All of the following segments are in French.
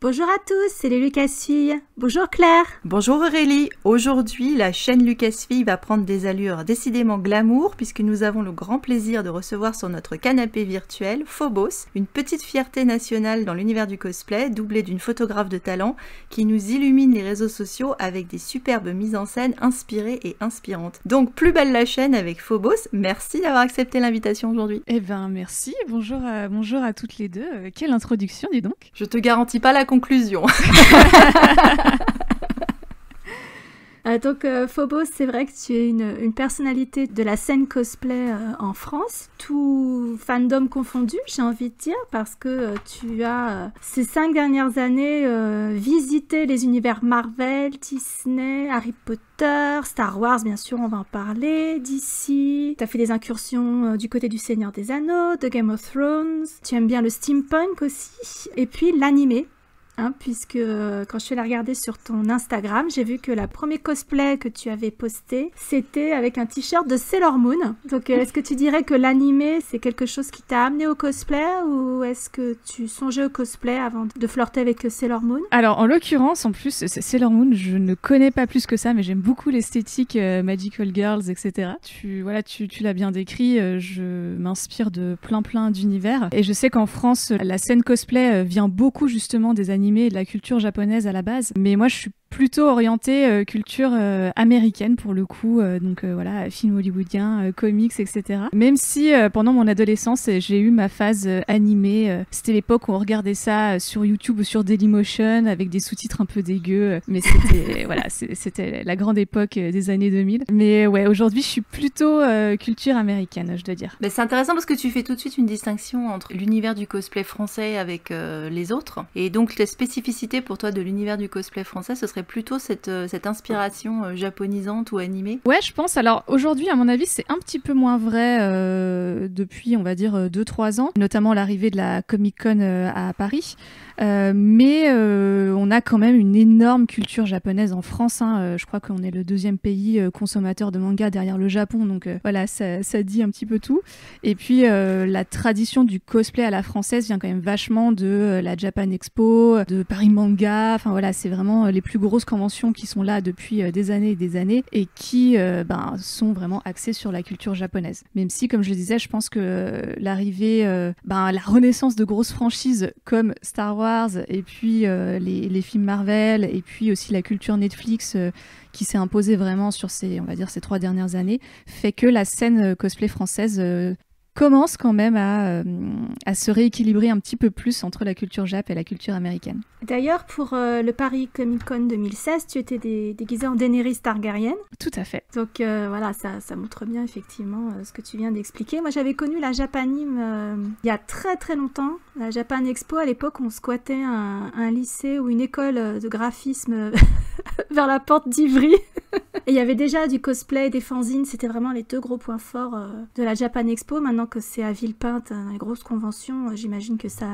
Bonjour à tous, c'est les Lucasfilles. Bonjour Claire. Bonjour Aurélie. Aujourd'hui, la chaîne Lucasfilles va prendre des allures décidément glamour puisque nous avons le grand plaisir de recevoir sur notre canapé virtuel Phobos, une petite fierté nationale dans l'univers du cosplay, doublée d'une photographe de talent qui nous illumine les réseaux sociaux avec des superbes mises en scène inspirées et inspirantes. Donc, plus belle la chaîne avec Phobos. Merci d'avoir accepté l'invitation aujourd'hui. Eh ben merci. Bonjour à toutes les deux. Quelle introduction, dis donc. Je te garantis pas la conclusion. Donc Phobos, c'est vrai que tu es une personnalité de la scène cosplay en France, tout fandom confondu, j'ai envie de dire, parce que tu as ces 5 dernières années visité les univers Marvel, Disney, Harry Potter, Star Wars, bien sûr, on va en parler, DC. Tu as fait des incursions du côté du Seigneur des Anneaux, de Game of Thrones. Tu aimes bien le steampunk aussi, et puis l'animé. Puisque quand je suis allée regarder sur ton Instagram, j'ai vu que la premier cosplay que tu avais posté, c'était avec un t-shirt de Sailor Moon. Donc est-ce que tu dirais que l'animé, c'est quelque chose qui t'a amené au cosplay, ou est-ce que tu songeais au cosplay avant de flirter avec Sailor Moon? Alors en l'occurrence, en plus, Sailor Moon, je ne connais pas plus que ça, mais j'aime beaucoup l'esthétique Magical Girls, etc. Tu l'as bien décrit, je m'inspire de plein d'univers. Et je sais qu'en France, la scène cosplay vient beaucoup justement des animés et de la culture japonaise à la base, mais moi je suis plutôt orientée culture américaine pour le coup, donc voilà, films hollywoodiens, comics, etc. Même si pendant mon adolescence j'ai eu ma phase animée, c'était l'époque où on regardait ça sur YouTube ou sur Dailymotion avec des sous-titres un peu dégueux, mais c'était voilà, c'était la grande époque des années 2000. Mais ouais, aujourd'hui je suis plutôt culture américaine, je dois dire. Mais c'est intéressant parce que tu fais tout de suite une distinction entre l'univers du cosplay français avec les autres, et donc la spécificité pour toi de l'univers du cosplay français, ce serait plutôt cette inspiration japonisante ou animée? Ouais, je pense. Alors aujourd'hui, à mon avis, c'est un petit peu moins vrai depuis, on va dire, 2-3 ans, notamment l'arrivée de la Comic-Con à Paris. Mais on a quand même une énorme culture japonaise en France. Je crois qu'on est le 2e pays consommateur de manga derrière le Japon, donc voilà, ça dit un petit peu tout. Et puis la tradition du cosplay à la française vient quand même vachement de la Japan Expo, de Paris Manga. Enfin voilà, c'est vraiment les plus grosses conventions qui sont là depuis des années et des années et qui sont vraiment axées sur la culture japonaise. Même si, comme je le disais, je pense que l'arrivée, la renaissance de grosses franchises comme Star Wars et puis les films Marvel et puis aussi la culture Netflix qui s'est imposée vraiment sur ces 3 dernières années, fait que la scène cosplay française commence quand même à se rééquilibrer un petit peu plus entre la culture Jap et la culture américaine. D'ailleurs, pour le Paris Comic Con 2016, tu étais déguisée en Daenerys Targaryen. Tout à fait. Donc voilà, ça montre bien effectivement ce que tu viens d'expliquer. Moi, j'avais connu la Japanime il y a très très longtemps. La Japan Expo, à l'époque, on squattait un lycée ou une école de graphisme vers la porte d'Ivry. Et il y avait déjà du cosplay, des fanzines, c'était vraiment les 2 gros points forts de la Japan Expo. Maintenant que c'est à Villepinte, dans les grosses conventions, j'imagine que ça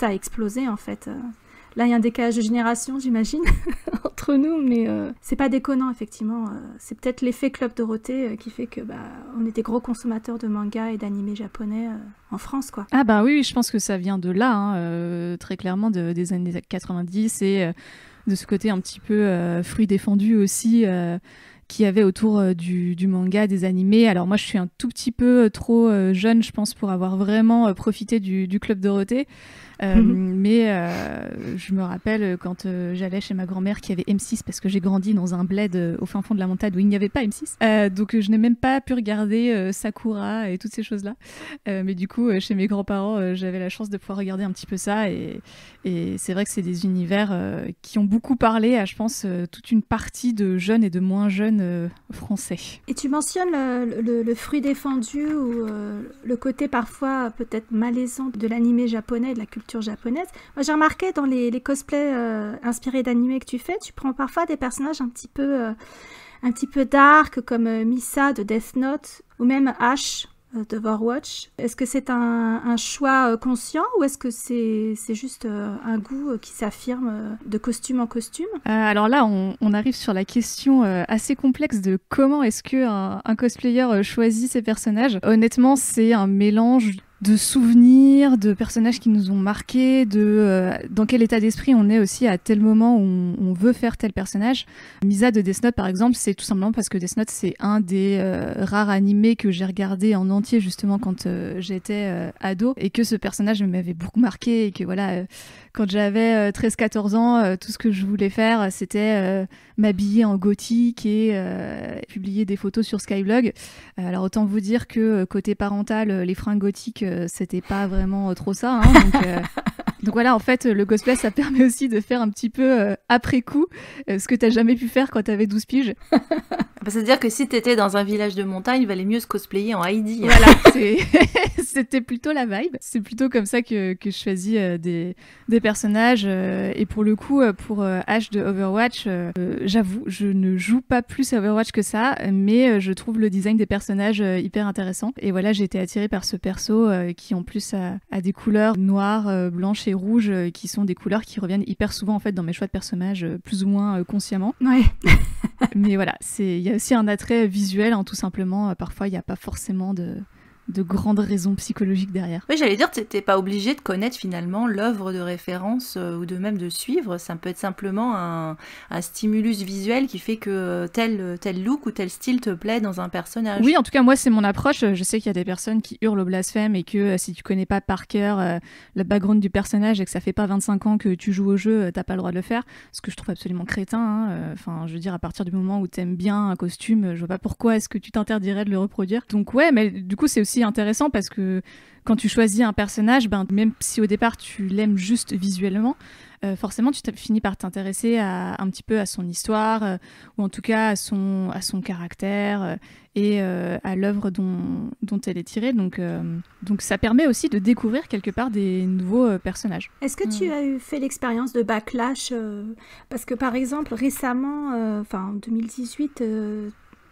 a explosé en fait. Là, il y a un décalage de génération, j'imagine, entre nous, mais c'est pas déconnant, effectivement. C'est peut-être l'effet Club Dorothée qui fait que on est des gros consommateurs de mangas et d'animés japonais en France, quoi. Ah bah oui, je pense que ça vient de là, très clairement, des années 90 et de ce côté un petit peu fruit défendu aussi, qu'il y avait autour du manga, des animés. Alors moi, je suis un tout petit peu trop jeune, je pense, pour avoir vraiment profité du Club Dorothée. Mais je me rappelle quand j'allais chez ma grand-mère qui avait M6 parce que j'ai grandi dans un bled au fin fond de la montagne où il n'y avait pas M6. Donc je n'ai même pas pu regarder Sakura et toutes ces choses-là. Mais du coup, chez mes grands-parents, j'avais la chance de pouvoir regarder un petit peu ça. Et c'est vrai que c'est des univers qui ont beaucoup parlé à, je pense, toute une partie de jeunes et de moins jeunes français. Et tu mentionnes le fruit défendu ou le côté parfois peut-être malaisant de l'animé japonais et de la culture japonaise. Moi, j'ai remarqué dans les cosplays inspirés d'animés que tu fais, tu prends parfois des personnages un petit peu dark, comme Misa de Death Note, ou même Ash de Overwatch. Est-ce que c'est un choix conscient, ou est-ce que c'est juste un goût qui s'affirme de costume en costume? Alors là, on arrive sur la question assez complexe de comment est-ce qu'un cosplayer choisit ses personnages. Honnêtement, c'est un mélange souvenirs, de personnages qui nous ont marqués, dans quel état d'esprit on est aussi à tel moment où on veut faire tel personnage. Misa de Death Note, par exemple, c'est tout simplement parce que Death Note, c'est un des rares animés que j'ai regardé en entier justement quand j'étais ado, et que ce personnage m'avait beaucoup marqué, et que voilà, quand j'avais 13-14 ans, tout ce que je voulais faire, c'était m'habiller en gothique et publier des photos sur Skyblog. Alors autant vous dire que côté parental, les fringues gothiques, c'était pas vraiment trop ça. Hein, donc voilà, en fait, le cosplay, ça permet aussi de faire un petit peu après coup ce que t'as jamais pu faire quand t'avais 12 piges. C'est-à-dire que si t'étais dans un village de montagne, il valait mieux se cosplayer en Heidi. Voilà, c'était plutôt la vibe. C'est plutôt comme ça que je choisis des personnages. Et pour le coup, pour Ash de Overwatch, j'avoue, je ne joue pas plus à Overwatch que ça, mais je trouve le design des personnages hyper intéressant. Et voilà, j'ai été attirée par ce perso qui en plus a des couleurs noires, blanches et rouges, qui sont des couleurs qui reviennent hyper souvent en fait dans mes choix de personnages, plus ou moins consciemment. Ouais. Mais voilà, il y a aussi un attrait visuel, hein, tout simplement. Parfois, il n'y a pas forcément de grandes raisons psychologiques derrière. Oui, j'allais dire, tu n'étais pas obligé de connaître finalement l'œuvre de référence ou de même de suivre. Ça peut être simplement un stimulus visuel qui fait que tel look ou tel style te plaît dans un personnage. Oui, en tout cas, moi, c'est mon approche. Je sais qu'il y a des personnes qui hurlent au blasphème et que si tu connais pas par cœur le background du personnage et que ça fait pas 25 ans que tu joues au jeu, t'as pas le droit de le faire. Ce que je trouve absolument crétin. Hein. Enfin, je veux dire, à partir du moment où t'aimes bien un costume, je vois pas pourquoi est-ce que tu t'interdirais de le reproduire. Donc ouais, mais du coup, c'est aussi intéressant parce que quand tu choisis un personnage, même si au départ tu l'aimes juste visuellement, forcément tu finis par t'intéresser un petit peu à son histoire, ou en tout cas à son caractère et à l'œuvre dont elle est tirée. Donc ça permet aussi de découvrir quelque part des nouveaux personnages. Est-ce que tu as fait l'expérience de backlash parce que par exemple récemment, en 2018,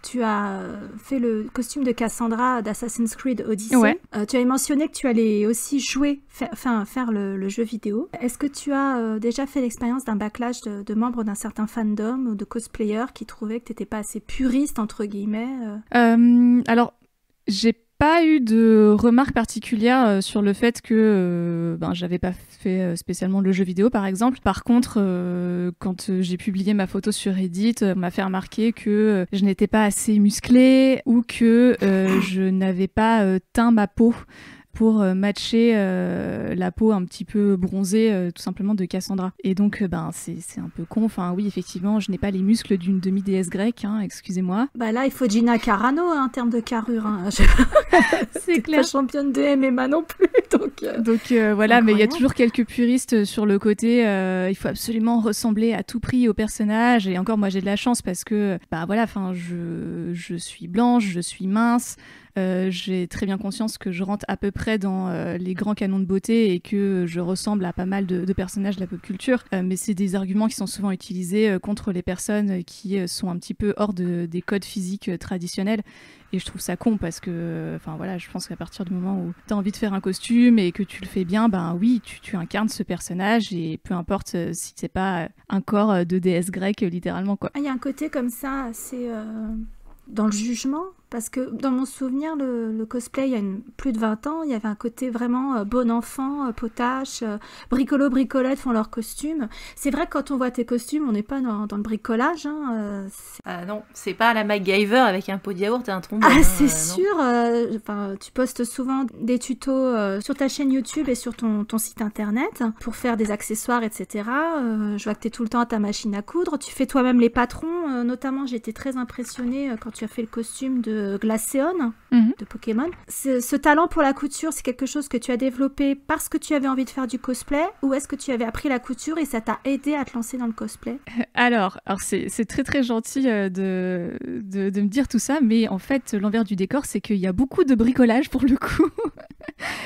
tu as fait le costume de Cassandra d'Assassin's Creed Odyssey. Ouais. Tu avais mentionné que tu allais aussi jouer, faire le jeu vidéo. Est-ce que tu as déjà fait l'expérience d'un backlash de membres d'un certain fandom ou de cosplayers qui trouvaient que tu n'étais pas assez puriste, entre guillemets Alors, j'ai pas eu de remarques particulières sur le fait que j'avais pas fait spécialement le jeu vidéo par exemple. Par contre, quand j'ai publié ma photo sur Reddit, on m'a fait remarquer que je n'étais pas assez musclée ou que je n'avais pas teint ma peau pour matcher la peau un petit peu bronzée tout simplement de Cassandra. Et donc c'est un peu con. Enfin oui, effectivement, je n'ai pas les muscles d'une demi-déesse grecque, hein, excusez-moi. Là, il faut Gina Carano en termes de carrure. Hein. C'est clair. Pas championne de MMA non plus. Donc voilà, mais il y a toujours quelques puristes sur le côté il faut absolument ressembler à tout prix au personnage. Et encore, moi j'ai de la chance parce que je suis blanche, je suis mince. J'ai très bien conscience que je rentre à peu près dans les grands canons de beauté et que je ressemble à pas mal de personnages de la pop culture, mais c'est des arguments qui sont souvent utilisés contre les personnes qui sont un petit peu hors des codes physiques traditionnels, et je trouve ça con parce que je pense qu'à partir du moment où tu as envie de faire un costume et que tu le fais bien, oui, tu incarnes ce personnage, et peu importe si c'est pas un corps de déesse grecque littéralement, quoi. Il y a un côté comme ça assez dans le jugement. Parce que dans mon souvenir, le cosplay, il y a plus de 20 ans, il y avait un côté vraiment bon enfant, potache, bricolette font leurs costumes. C'est vrai que quand on voit tes costumes, on n'est pas dans le bricolage. Hein, non, c'est pas à la MacGyver avec un pot de yaourt et un trombone. Ah, c'est sûr. Tu postes souvent des tutos sur ta chaîne YouTube et sur ton site internet pour faire des accessoires, etc. Je vois que tu es tout le temps à ta machine à coudre. Tu fais toi-même les patrons. Notamment, j'ai été très impressionnée quand tu as fait le costume de Glaceon de Pokémon. Ce talent pour la couture, c'est quelque chose que tu as développé parce que tu avais envie de faire du cosplay, ou est-ce que tu avais appris la couture et ça t'a aidé à te lancer dans le cosplay? Alors c'est très très gentil de me dire tout ça, mais en fait l'envers du décor, c'est qu'il y a beaucoup de bricolage pour le coup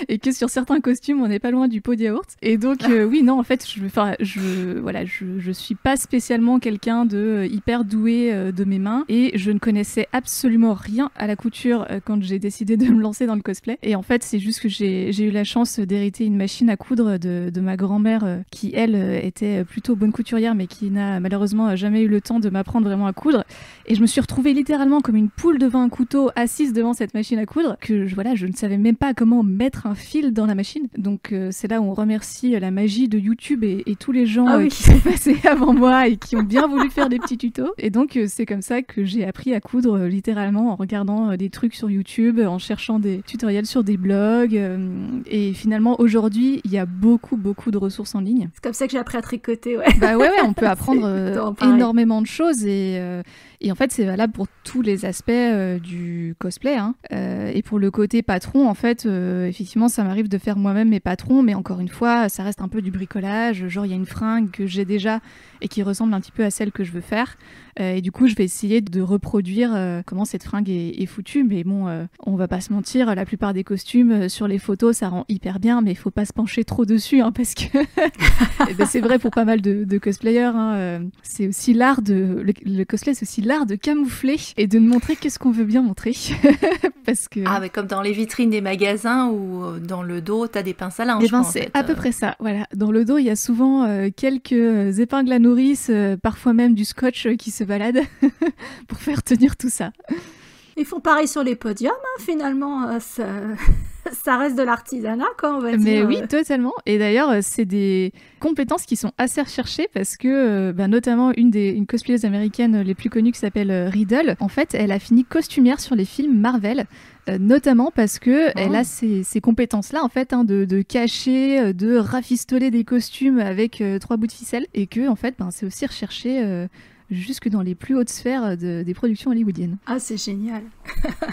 et que sur certains costumes on n'est pas loin du pot de yaourt, et donc oui, non, en fait je suis pas spécialement quelqu'un de hyper doué de mes mains, et je ne connaissais absolument rien à la couture quand j'ai décidé de me lancer dans le cosplay. Et en fait, c'est juste que j'ai eu la chance d'hériter une machine à coudre de ma grand-mère qui, elle, était plutôt bonne couturière, mais qui n'a malheureusement jamais eu le temps de m'apprendre vraiment à coudre. Et je me suis retrouvée littéralement comme une poule devant un couteau, assise devant cette machine à coudre, que je ne savais même pas comment mettre un fil dans la machine. Donc c'est là où on remercie la magie de YouTube et tous les gens qui sont passés avant moi et qui ont bien voulu faire des petits tutos. Et donc c'est comme ça que j'ai appris à coudre littéralement en regardant des trucs sur YouTube, en cherchant des tutoriels sur des blogs. Et finalement aujourd'hui il y a beaucoup de ressources en ligne. C'est comme ça que j'ai appris à tricoter, ouais. Bah ouais, on peut apprendre énormément de choses et en fait c'est valable pour tous les aspects du cosplay. Hein. Et pour le côté patron, en fait, effectivement ça m'arrive de faire moi-même mes patrons, mais encore une fois ça reste un peu du bricolage, genre il y a une fringue que j'ai déjà et qui ressemble un petit peu à celle que je veux faire. Et du coup, je vais essayer de reproduire comment cette fringue est foutue. Mais bon, on va pas se mentir, la plupart des costumes sur les photos, ça rend hyper bien, mais il faut pas se pencher trop dessus, hein, parce que c'est vrai pour pas mal de cosplayers. Hein, c'est aussi l'art le cosplay, c'est aussi l'art de camoufler et de ne montrer que ce qu'on veut bien montrer. Parce que... Ah, mais comme dans les vitrines des magasins où dans le dos, t'as des pinces à linge. Eh ben, c'est à peu près ça. Voilà. Dans le dos, il y a souvent quelques épingles à nourrice, parfois même du scotch qui se balade pour faire tenir tout ça. Ils font pareil sur les podiums, hein, finalement, ça reste de l'artisanat, quoi, on va dire. Mais oui, totalement. Et d'ailleurs, c'est des compétences qui sont assez recherchées parce que, notamment, une cosplayeuse américaine les plus connues qui s'appelle Riddle, en fait, elle a fini costumière sur les films Marvel. Notamment parce que elle a ces compétences-là, en fait, hein, de cacher, de rafistoler des costumes avec 3 bouts de ficelle, et que, en fait, c'est aussi recherché jusque dans les plus hautes sphères des productions hollywoodiennes. Ah, c'est génial.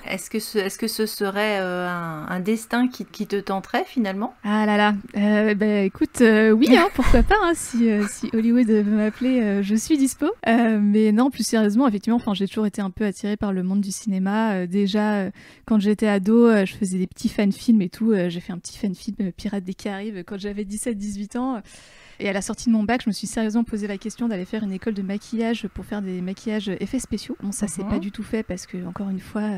Est-ce que ce serait un destin qui te tenterait finalement ? Ah là là, écoute, oui, hein, pourquoi pas, hein, si Hollywood veut m'appeler, je suis dispo. Mais non, plus sérieusement, effectivement, j'ai toujours été un peu attirée par le monde du cinéma. Déjà, quand j'étais ado, je faisais des petits fan-films et tout. J'ai fait un petit fan-film Pirates des Caraïbes quand j'avais 17-18 ans. Et à la sortie de mon bac, je me suis sérieusement posé la question d'aller faire une école de maquillage pour faire des maquillages effets spéciaux. Bon, ça, c'est pas du tout fait parce que, encore une fois,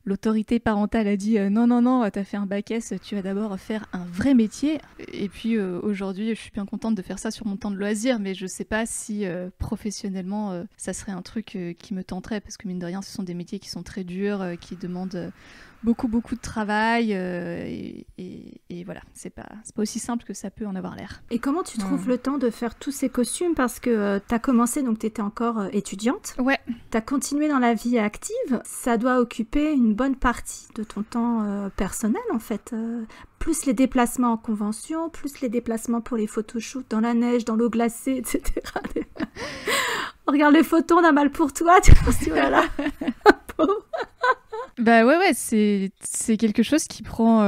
l'autorité parentale a dit non, t'as fait un bac S, tu vas d'abord faire un vrai métier. Et puis aujourd'hui, je suis bien contente de faire ça sur mon temps de loisir, mais je sais pas si professionnellement, ça serait un truc qui me tenterait parce que mine de rien, ce sont des métiers qui sont très durs, qui demandent beaucoup de travail et voilà, c'est pas aussi simple que ça peut en avoir l'air. Et comment tu trouves le temps de faire tous ces costumes parce que t'as commencé, donc t'étais encore étudiante. Ouais. T'as continué dans la vie active, ça doit occuper une bonne partie de ton temps personnel en fait. Plus les déplacements en convention, plus les déplacements pour les photoshoots dans la neige, dans l'eau glacée, etc. Regarde les photos, on a mal pour toi, tu te dis voilà. Bah ouais, c'est quelque chose qui prend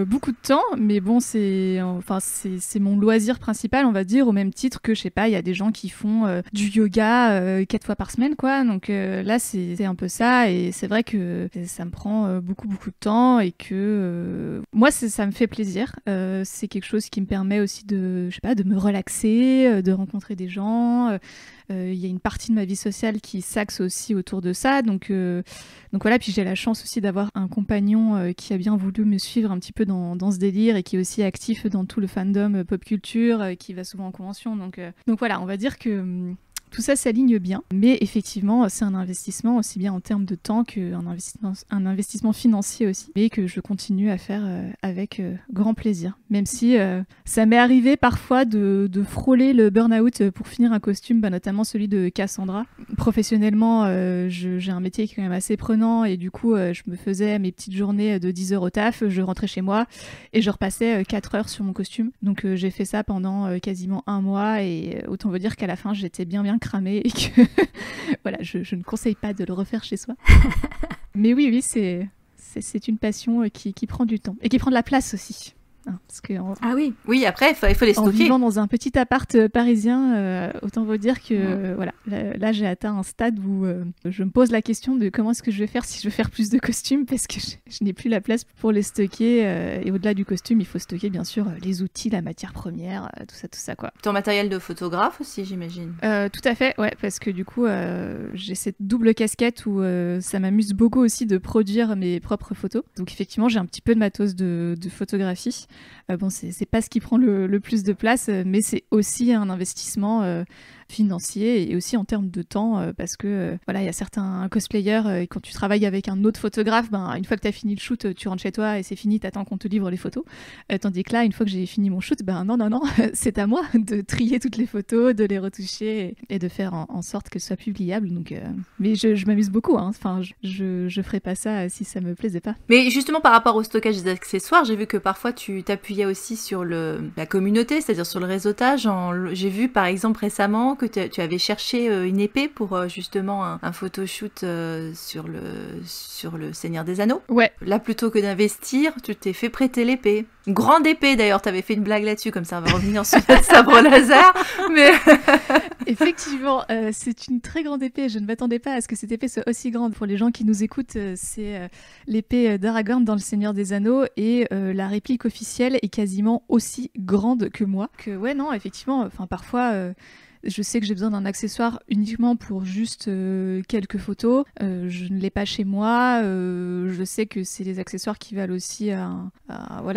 beaucoup de temps, mais bon, c'est mon loisir principal, on va dire, au même titre que, je sais pas, il y a des gens qui font du yoga 4 fois par semaine, quoi, donc là, c'est un peu ça, et c'est vrai que ça me prend beaucoup de temps, et que moi, ça me fait plaisir, c'est quelque chose qui me permet aussi de me relaxer, de rencontrer des gens. Il y a une partie de ma vie sociale qui s'axe aussi autour de ça, donc voilà, puis j'ai la chance aussi d'avoir un compagnon qui a bien voulu me suivre un petit peu dans ce délire et qui est aussi actif dans tout le fandom pop culture, qui va souvent en convention, donc voilà, on va dire que tout ça s'aligne bien, mais effectivement, c'est un investissement aussi bien en termes de temps qu'un investissement financier aussi, et que je continue à faire avec grand plaisir. Même si ça m'est arrivé parfois de frôler le burn-out pour finir un costume, notamment celui de Cassandra. Professionnellement, j'ai un métier qui est quand même assez prenant, et du coup, je me faisais mes petites journées de 10 heures au taf, je rentrais chez moi, et je repassais 4 heures sur mon costume. Donc j'ai fait ça pendant quasiment 1 mois, et autant vous dire qu'à la fin, j'étais bien cramé et que voilà, je ne conseille pas de le refaire chez soi. Mais oui, c'est une passion qui prend du temps et qui prend de la place aussi. Hein, parce que ah oui. Oui, après, il faut les stocker. En vivant dans un petit appart parisien, autant vous dire que voilà, là j'ai atteint un stade où je me pose la question de comment est-ce que je vais faire si je veux faire plus de costumes, parce que je n'ai plus la place pour les stocker. Et au-delà du costume, il faut stocker bien sûr les outils, la matière première, tout ça quoi. Ton matériel de photographe aussi, j'imagine. Tout à fait, ouais, parce que du coup, j'ai cette double casquette où ça m'amuse beaucoup aussi de produire mes propres photos. Donc effectivement, j'ai un petit peu de matos de photographie. Bon, c'est pas ce qui prend le plus de place, mais c'est aussi un investissement financier et aussi en termes de temps, parce que voilà, il y a certains cosplayers, quand tu travailles avec un autre photographe, une fois que tu as fini le shoot, tu rentres chez toi et c'est fini, t'attends qu'on te livre les photos. Tandis que là, une fois que j'ai fini mon shoot, non, c'est à moi de trier toutes les photos, de les retoucher et de faire en sorte que ce soit publiable. Donc, mais je m'amuse beaucoup, hein. Enfin, je ferais pas ça si ça me plaisait pas. Mais justement, par rapport au stockage des accessoires, j'ai vu que parfois tu t'appuyais aussi sur la communauté, c'est-à-dire sur le réseautage. J'ai vu par exemple récemment que tu avais cherché une épée pour justement un photoshoot sur le Seigneur des Anneaux. Ouais. Là, plutôt que d'investir, tu t'es fait prêter l'épée. Une grande épée d'ailleurs, t'avais fait une blague là-dessus, comme ça on va revenir sur notre sabre laser. Mais... Effectivement, c'est une très grande épée. Je ne m'attendais pas à ce que cette épée soit aussi grande. Pour les gens qui nous écoutent, c'est l'épée d'Aragorn dans le Seigneur des Anneaux et la réplique officielle est quasiment aussi grande que moi. Que ouais, non, effectivement, parfois... je sais que j'ai besoin d'un accessoire uniquement pour juste quelques photos. Je ne l'ai pas chez moi. Je sais que c'est des accessoires qui valent aussi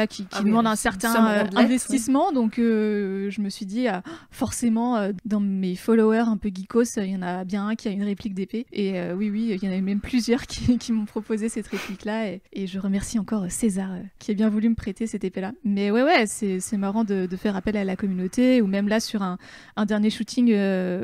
qui demandent un certain investissement. Oui. Donc je me suis dit forcément dans mes followers un peu geekos, il y en a bien un qui a une réplique d'épée. Et oui, il y en a même plusieurs qui m'ont proposé cette réplique-là. Et je remercie encore César qui a bien voulu me prêter cette épée-là. Mais ouais, c'est marrant de faire appel à la communauté ou même là sur un dernier shooting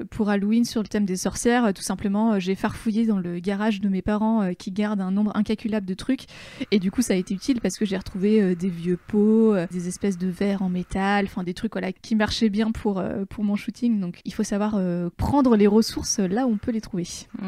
pour Halloween sur le thème des sorcières. Tout simplement, j'ai farfouillé dans le garage de mes parents qui gardent un nombre incalculable de trucs et du coup ça a été utile parce que j'ai retrouvé des vieux pots, des espèces de verres en métal, des trucs qui marchaient bien pour mon shooting. Donc il faut savoir prendre les ressources là où on peut les trouver.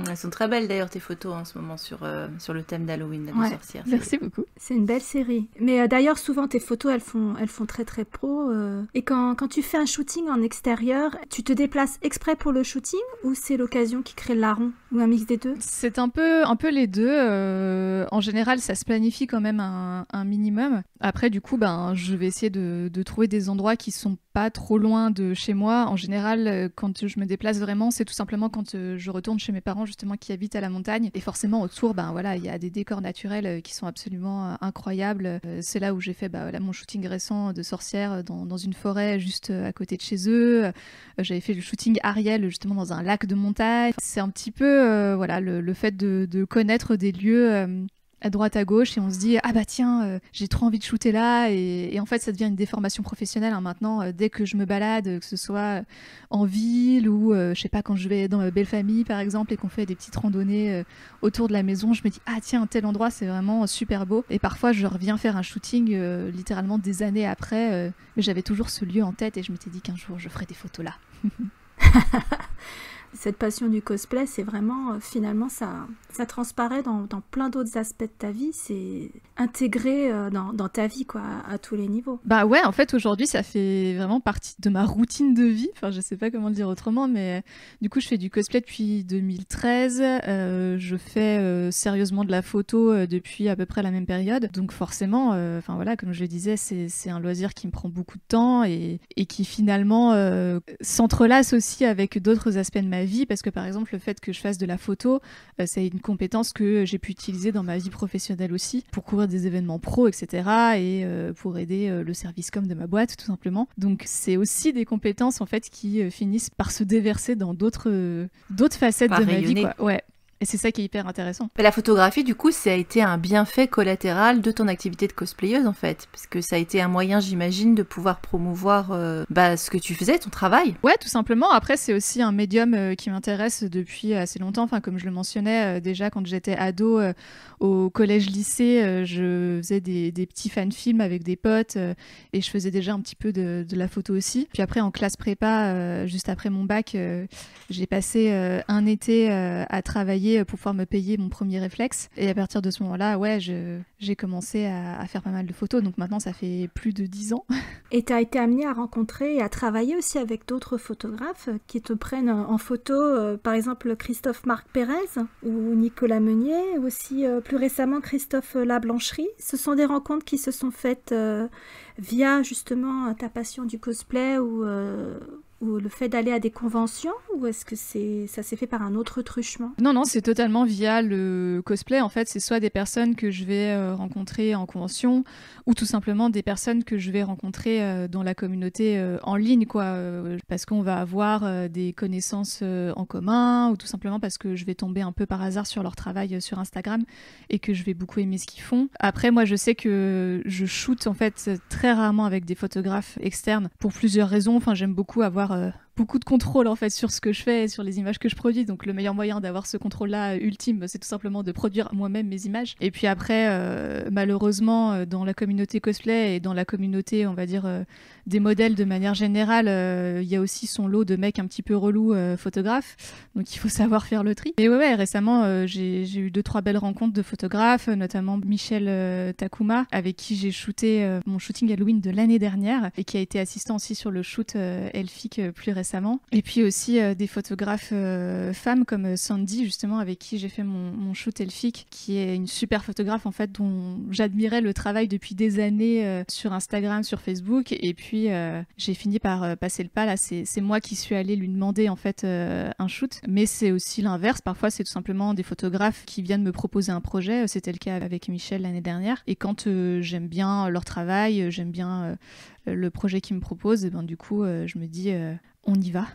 Elles sont très belles d'ailleurs tes photos en ce moment sur le thème d'Halloween des sorcières. Merci beaucoup. C'est une belle série. Mais d'ailleurs souvent tes photos elles font très très pro et quand tu fais un shooting en extérieur, tu te déplaces exprès pour le shooting ou c'est l'occasion qui crée le larron ou un mix des deux? C'est un peu les deux. En général, ça se planifie quand même un minimum. Après, du coup, je vais essayer de trouver des endroits qui sont pas trop loin de chez moi. En général, quand je me déplace vraiment, c'est tout simplement quand je retourne chez mes parents justement qui habitent à la montagne. Et forcément, autour, il y a des décors naturels qui sont absolument incroyables. C'est là où j'ai fait mon shooting récent de sorcières dans une forêt juste à côté de chez eux. J'avais fait le shooting Ariel justement dans un lac de montagne. C'est un petit peu le fait de connaître des lieux à droite à gauche et on se dit j'ai trop envie de shooter là et en fait ça devient une déformation professionnelle maintenant. Dès que je me balade, que ce soit en ville ou je sais pas, quand je vais dans ma belle famille par exemple et qu'on fait des petites randonnées autour de la maison, je me dis tel endroit c'est vraiment super beau et parfois je reviens faire un shooting littéralement des années après mais j'avais toujours ce lieu en tête et je m'étais dit qu'un jour je ferai des photos là. Cette passion du cosplay, c'est vraiment, finalement, ça transparaît dans plein d'autres aspects de ta vie. C'est intégré dans ta vie, quoi, à tous les niveaux. Ouais, en fait, aujourd'hui, ça fait vraiment partie de ma routine de vie. Enfin, je sais pas comment le dire autrement, mais du coup, je fais du cosplay depuis 2013. Je fais sérieusement de la photo depuis à peu près la même période. Donc forcément, comme je le disais, c'est un loisir qui me prend beaucoup de temps et qui finalement s'entrelace aussi avec d'autres aspects de ma vie, parce que par exemple le fait que je fasse de la photo, c'est une compétence que j'ai pu utiliser dans ma vie professionnelle aussi pour couvrir des événements pro, etc. et pour aider le service com de ma boîte tout simplement. Donc c'est aussi des compétences en fait qui finissent par se déverser dans d'autres facettes de ma vie, quoi. Ouais. Et c'est ça qui est hyper intéressant. La photographie, du coup, ça a été un bienfait collatéral de ton activité de cosplayeuse, en fait. Parce que ça a été un moyen, j'imagine, de pouvoir promouvoir ce que tu faisais, ton travail. Ouais, tout simplement. Après, c'est aussi un médium qui m'intéresse depuis assez longtemps. Enfin, comme je le mentionnais, déjà, quand j'étais ado, au collège-lycée, je faisais des petits fan-films avec des potes et je faisais déjà un petit peu de la photo aussi. Puis après, en classe prépa, juste après mon bac, j'ai passé un été à travailler pour pouvoir me payer mon premier réflexe. Et à partir de ce moment-là, j'ai commencé à faire pas mal de photos. Donc maintenant, ça fait plus de 10 ans. Et tu as été amenée à rencontrer et à travailler aussi avec d'autres photographes qui te prennent en photo, par exemple Christophe-Marc Pérez ou Nicolas Meunier, ou aussi plus récemment Christophe Lablancherie. Ce sont des rencontres qui se sont faites via justement ta passion du cosplay ou ou le fait d'aller à des conventions, ou est-ce que ça s'est fait par un autre truchement? Non, c'est totalement via le cosplay. En fait, c'est soit des personnes que je vais rencontrer en convention, ou tout simplement des personnes que je vais rencontrer dans la communauté en ligne, quoi, parce qu'on va avoir des connaissances en commun, ou tout simplement parce que je vais tomber un peu par hasard sur leur travail sur Instagram et que je vais beaucoup aimer ce qu'ils font. Après, moi, je sais que je shoot en fait très rarement avec des photographes externes pour plusieurs raisons. Enfin, j'aime beaucoup avoir beaucoup de contrôle en fait sur ce que je fais et sur les images que je produis, donc le meilleur moyen d'avoir ce contrôle-là ultime, c'est tout simplement de produire moi-même mes images. Et puis après, malheureusement, dans la communauté cosplay et dans la communauté, on va dire, des modèles de manière générale, il y a aussi son lot de mecs un petit peu relous photographes, donc il faut savoir faire le tri. Et ouais, récemment, j'ai eu 2-3 belles rencontres de photographes, notamment Michel Takuma, avec qui j'ai shooté mon shooting Halloween de l'année dernière, et qui a été assistant aussi sur le shoot elfique plus récemment. Et puis aussi des photographes femmes comme Sandy, justement, avec qui j'ai fait mon shoot elfique, qui est une super photographe en fait, dont j'admirais le travail depuis des années sur Instagram, sur Facebook. Et puis j'ai fini par passer le pas. Là, c'est moi qui suis allée lui demander en fait un shoot. Mais c'est aussi l'inverse. Parfois, c'est tout simplement des photographes qui viennent me proposer un projet. C'était le cas avec Michel l'année dernière. Et quand j'aime bien leur travail, j'aime bien le projet qu'ils me proposent, et ben du coup, je me dis on y va.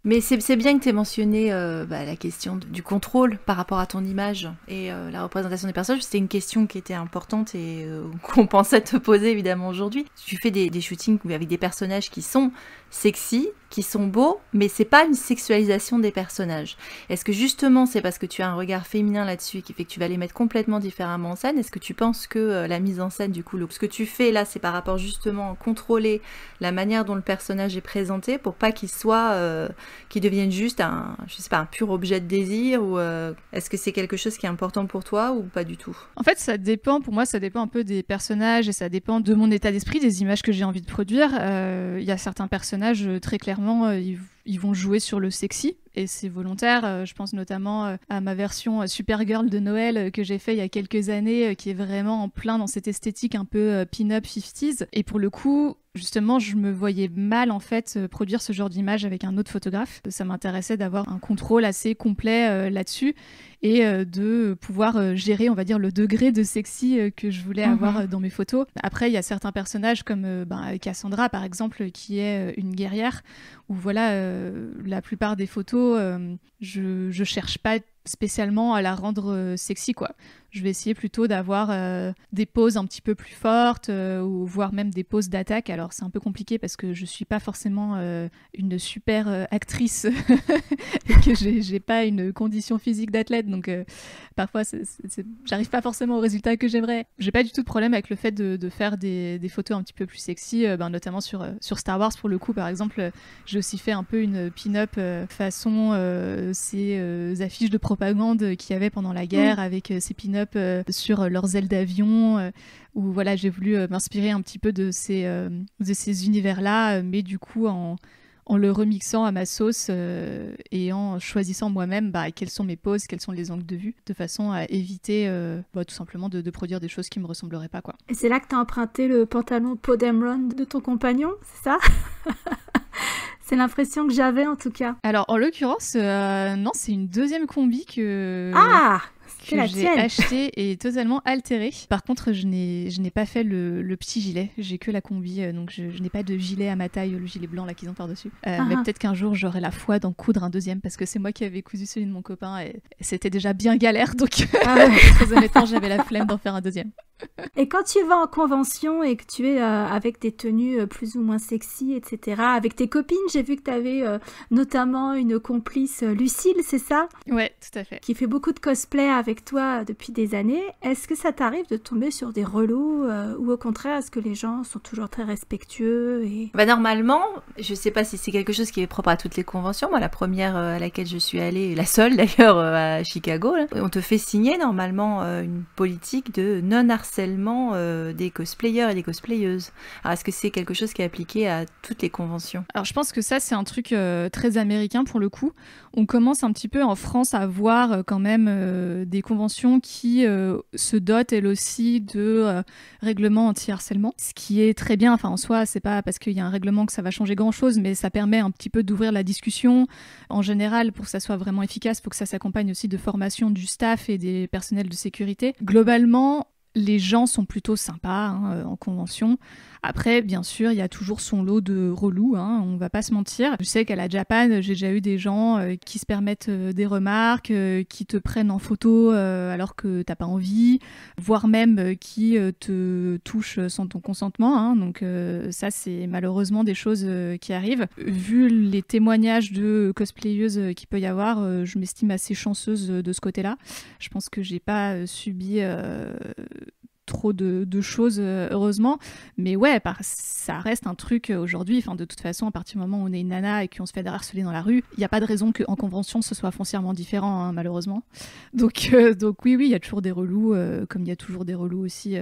Mais c'est bien que tu aies mentionné la question du contrôle par rapport à ton image et la représentation des personnages. C'était une question qui était importante et qu'on pensait te poser évidemment aujourd'hui. Tu fais des shootings avec des personnages qui sont sexy, qui sont beaux, mais c'est pas une sexualisation des personnages. Est-ce que justement c'est parce que tu as un regard féminin là-dessus qui fait que tu vas les mettre complètement différemment en scène? Est-ce que tu penses que la mise en scène, du coup, ce que tu fais là, c'est par rapport justement à contrôler la manière dont le personnage est présenté pour pas qu'il soit, qu'il devienne juste un pur objet de désir, ou est-ce que c'est quelque chose qui est important pour toi ou pas du tout? En fait, ça dépend, pour moi, ça dépend un peu des personnages et ça dépend de mon état d'esprit, des images que j'ai envie de produire. Il y a certains personnages, très clairement, ils vont jouer sur le sexy, et c'est volontaire. Je pense notamment à ma version Supergirl de Noël que j'ai fait il y a quelques années, qui est vraiment en plein dans cette esthétique un peu pin-up 50s. Et pour le coup, justement, je me voyais mal en fait produire ce genre d'image avec un autre photographe. Ça m'intéressait d'avoir un contrôle assez complet là-dessus et de pouvoir gérer, on va dire, le degré de sexy que je voulais avoir dans mes photos. Après, il y a certains personnages comme Cassandra, par exemple, qui est une guerrière, où voilà, la plupart des photos, je cherche pas spécialement à la rendre sexy, quoi. Je vais essayer plutôt d'avoir des poses un petit peu plus fortes, ou voire même des poses d'attaque. Alors c'est un peu compliqué parce que je suis pas forcément une super actrice et que j'ai pas une condition physique d'athlète, donc parfois j'arrive pas forcément au résultat que j'aimerais. J'ai pas du tout de problème avec le fait de faire des photos un petit peu plus sexy, notamment sur Star Wars pour le coup, par exemple. J'ai aussi fait un peu une pin-up façon ces affiches de propagande qu'il y avait pendant la guerre, avec ces pin-up sur leurs ailes d'avion, où voilà, j'ai voulu m'inspirer un petit peu de ces univers-là, mais du coup en le remixant à ma sauce et en choisissant moi-même quelles sont mes poses, quels sont les angles de vue, de façon à éviter tout simplement de produire des choses qui me ressembleraient pas, quoi. Et c'est là que t'as emprunté le pantalon Poe Dameron de ton compagnon, c'est ça? C'est l'impression que j'avais en tout cas. Alors en l'occurrence, non, c'est une deuxième combi que j'ai acheté et totalement altérée. Par contre, je n'ai pas fait le petit gilet, j'ai que la combi, donc je n'ai pas de gilet à ma taille, le gilet blanc là qu'ils ont par-dessus. Mais peut-être qu'un jour j'aurai la foi d'en coudre un deuxième, parce que c'est moi qui avais cousu celui de mon copain et c'était déjà bien galère, donc très honnêtement j'avais la flemme d'en faire un deuxième. Et quand tu vas en convention et que tu es avec des tenues plus ou moins sexy, etc., avec tes copines, j'ai vu que tu avais notamment une complice, Lucille, c'est ça? Ouais, tout à fait. Qui fait beaucoup de cosplay avec toi depuis des années. Est-ce que ça t'arrive de tomber sur des relous ou au contraire, est-ce que les gens sont toujours très respectueux et... Normalement, je sais pas si c'est quelque chose qui est propre à toutes les conventions. Moi, la première à laquelle je suis allée, la seule d'ailleurs à Chicago, là, on te fait signer normalement une politique de non-harcèlement harcèlement des cosplayers et des cosplayeuses. Alors, est-ce que c'est quelque chose qui est appliqué à toutes les conventions? Alors je pense que ça c'est un truc très américain pour le coup. On commence un petit peu en France à voir quand même des conventions qui se dotent elles aussi de règlements anti-harcèlement. Ce qui est très bien, en soi c'est pas parce qu'il y a un règlement que ça va changer grand chose, mais ça permet un petit peu d'ouvrir la discussion. En général, pour que ça soit vraiment efficace, il faut que ça s'accompagne aussi de formation du staff et des personnels de sécurité. Globalement, les gens sont plutôt sympas en convention. Après, bien sûr, il y a toujours son lot de relous, on va pas se mentir. Je sais qu'à la Japan, j'ai déjà eu des gens qui se permettent des remarques, qui te prennent en photo alors que t'as pas envie, voire même qui te touchent sans ton consentement. Donc ça, c'est malheureusement des choses qui arrivent. Vu les témoignages de cosplayeuses qu'il peut y avoir, je m'estime assez chanceuse de ce côté-là. Je pense que j'ai pas subi trop de choses, heureusement. Mais ouais, ça reste un truc aujourd'hui. De toute façon, à partir du moment où on est une nana et qu'on se fait harceler dans la rue, il n'y a pas de raison qu'en convention, ce soit foncièrement différent, malheureusement. Donc oui, il y a toujours des relous, comme il y a toujours des relous aussi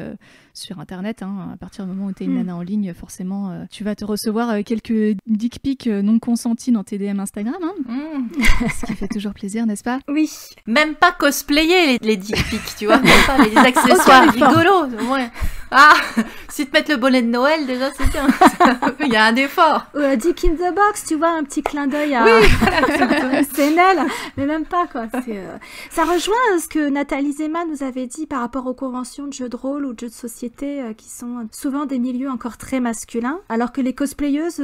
sur Internet. À partir du moment où tu es une nana en ligne, forcément, tu vas te recevoir quelques dick pics non consentis dans tes DM Instagram. Ce qui fait toujours plaisir, n'est-ce pas? Oui. Même pas cosplayer les dick pics, tu vois. Même pas les accessoires rigolos. Ouais. Ah, si te mettre le bonnet de Noël, déjà, c'est bien. Il y a un effort. Dick in the box, tu vois, un petit clin d'œil à SNL, mais même pas, quoi. Ça rejoint ce que Nathalie Zema nous avait dit par rapport aux conventions de jeux de rôle ou de jeux de société qui sont souvent des milieux encore très masculins, alors que les cosplayeuses,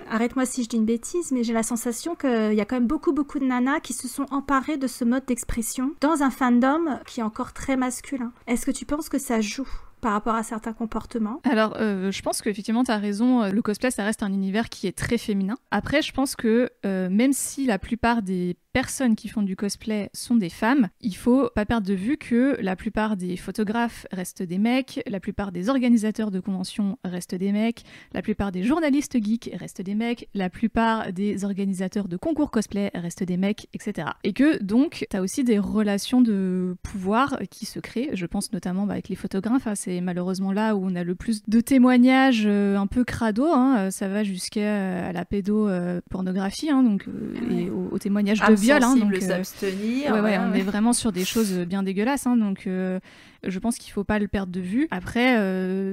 arrête-moi si je dis une bêtise, mais j'ai la sensation qu'il y a quand même beaucoup de nanas qui se sont emparées de ce mode d'expression dans un fandom qui est encore très masculin. Est-ce que tu penses que ça joue par rapport à certains comportements? Alors, je pense qu'effectivement, tu as raison, le cosplay, ça reste un univers qui est très féminin. Après, je pense que même si la plupart des personnes qui font du cosplay sont des femmes, il faut pas perdre de vue que la plupart des photographes restent des mecs, la plupart des organisateurs de conventions restent des mecs, la plupart des journalistes geeks restent des mecs, la plupart des organisateurs de concours cosplay restent des mecs, etc. Et que donc, tu as aussi des relations de pouvoir qui se créent, je pense notamment avec les photographes, c'est malheureusement là où on a le plus de témoignages un peu crado, ça va jusqu'à la pédopornographie, et aux témoignages de viol. Donc s'abstenir. On est vraiment sur des choses bien dégueulasses, donc je pense qu'il faut pas le perdre de vue. Après,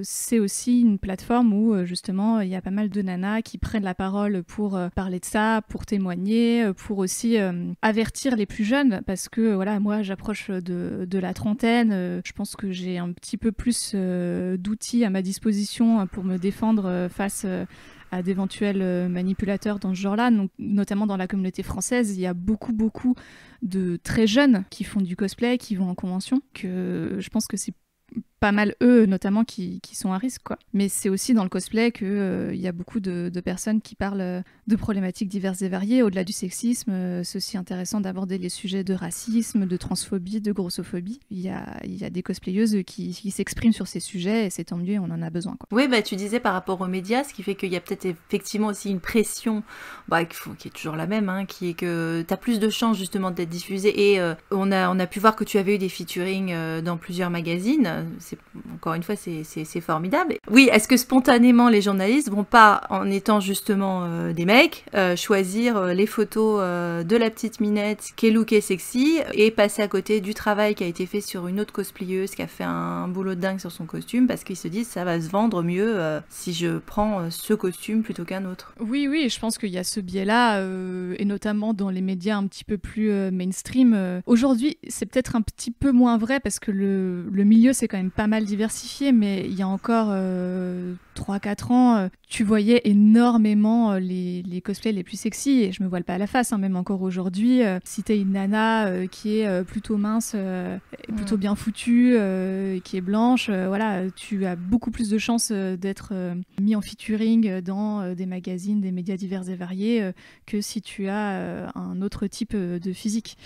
c'est aussi une plateforme où justement il y a pas mal de nanas qui prennent la parole pour parler de ça, pour témoigner, pour aussi avertir les plus jeunes, parce que moi j'approche de la trentaine, je pense que j'ai un petit peu plus d'outils à ma disposition pour me défendre face à d'éventuels manipulateurs dans ce genre-là, donc, notamment dans la communauté française. Il y a beaucoup de très jeunes qui font du cosplay, qui vont en convention, que je pense que c'est pas mal eux notamment qui sont à risque, quoi. Mais c'est aussi dans le cosplay que y a beaucoup de personnes qui parlent de problématiques diverses et variées au-delà du sexisme. C'est aussi intéressant d'aborder les sujets de racisme, de transphobie, de grossophobie. Il y a des cosplayeuses qui s'expriment sur ces sujets et c'est tant mieux, on en a besoin, quoi. Oui, tu disais par rapport aux médias, ce qui fait qu'il y a peut-être effectivement aussi une pression qui est toujours la même, qui est que tu as plus de chances justement d'être diffusée et on a pu voir que tu avais eu des featuring dans plusieurs magazines. Encore une fois, c'est formidable. Oui, est-ce que spontanément les journalistes vont pas, en étant justement des mecs, choisir les photos de la petite minette qui est lookée sexy et passer à côté du travail qui a été fait sur une autre cosplayeuse qui a fait un boulot de dingue sur son costume parce qu'ils se disent ça va se vendre mieux si je prends ce costume plutôt qu'un autre. Oui, je pense qu'il y a ce biais-là et notamment dans les médias un petit peu plus mainstream. Aujourd'hui, c'est peut-être un petit peu moins vrai parce que le milieu c'est quand même pas mal diversifié, mais il y a encore 3-4 ans, tu voyais énormément les cosplays les plus sexy, et je me voile pas à la face, même encore aujourd'hui. Si t'es une nana qui est plutôt mince, plutôt bien foutue, qui est blanche, tu as beaucoup plus de chances d'être mis en featuring dans des magazines, des médias divers et variés, que si tu as un autre type de physique.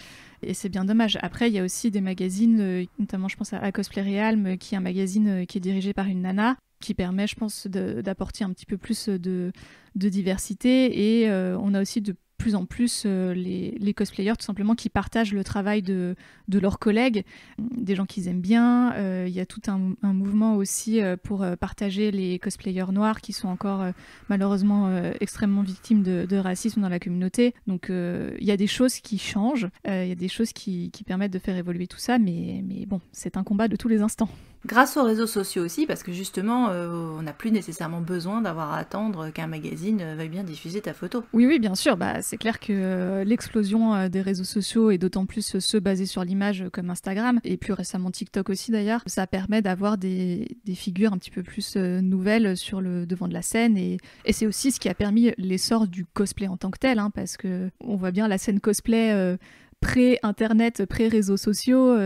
Et c'est bien dommage. Après, il y a aussi des magazines, notamment je pense à Cosplay Realm, qui est un magazine qui est dirigé par une nana, qui permet, je pense, d'apporter un petit peu plus de diversité. Et on a aussi de plus en plus les cosplayers tout simplement qui partagent le travail de leurs collègues, des gens qu'ils aiment bien. Il y a tout un mouvement aussi pour partager les cosplayers noirs qui sont encore malheureusement extrêmement victimes de racisme dans la communauté. Donc il y a des choses qui changent, il y a des choses qui permettent de faire évoluer tout ça, mais bon, c'est un combat de tous les instants. Grâce aux réseaux sociaux aussi, parce que justement, on n'a plus nécessairement besoin d'avoir à attendre qu'un magazine veuille bien diffuser ta photo. Oui, bien sûr. C'est clair que l'explosion des réseaux sociaux, et d'autant plus ceux basés sur l'image comme Instagram, et plus récemment TikTok aussi d'ailleurs, ça permet d'avoir des figures un petit peu plus nouvelles sur le devant de la scène, et c'est aussi ce qui a permis l'essor du cosplay en tant que tel, parce que on voit bien la scène cosplay pré-internet, pré-réseaux sociaux,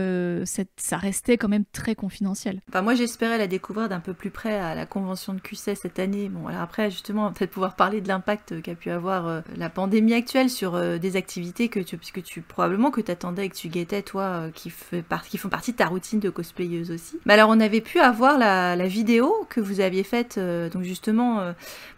ça restait quand même très confidentiel. Enfin, moi j'espérais la découvrir d'un peu plus près à la convention de QC cette année. Bon, alors après justement, peut-être pouvoir parler de l'impact qu'a pu avoir la pandémie actuelle sur des activités puisque tu probablement que t'attendais et que tu guettais toi, qui font partie de ta routine de cosplayeuse aussi. Mais alors on avait pu avoir la vidéo que vous aviez faite, donc justement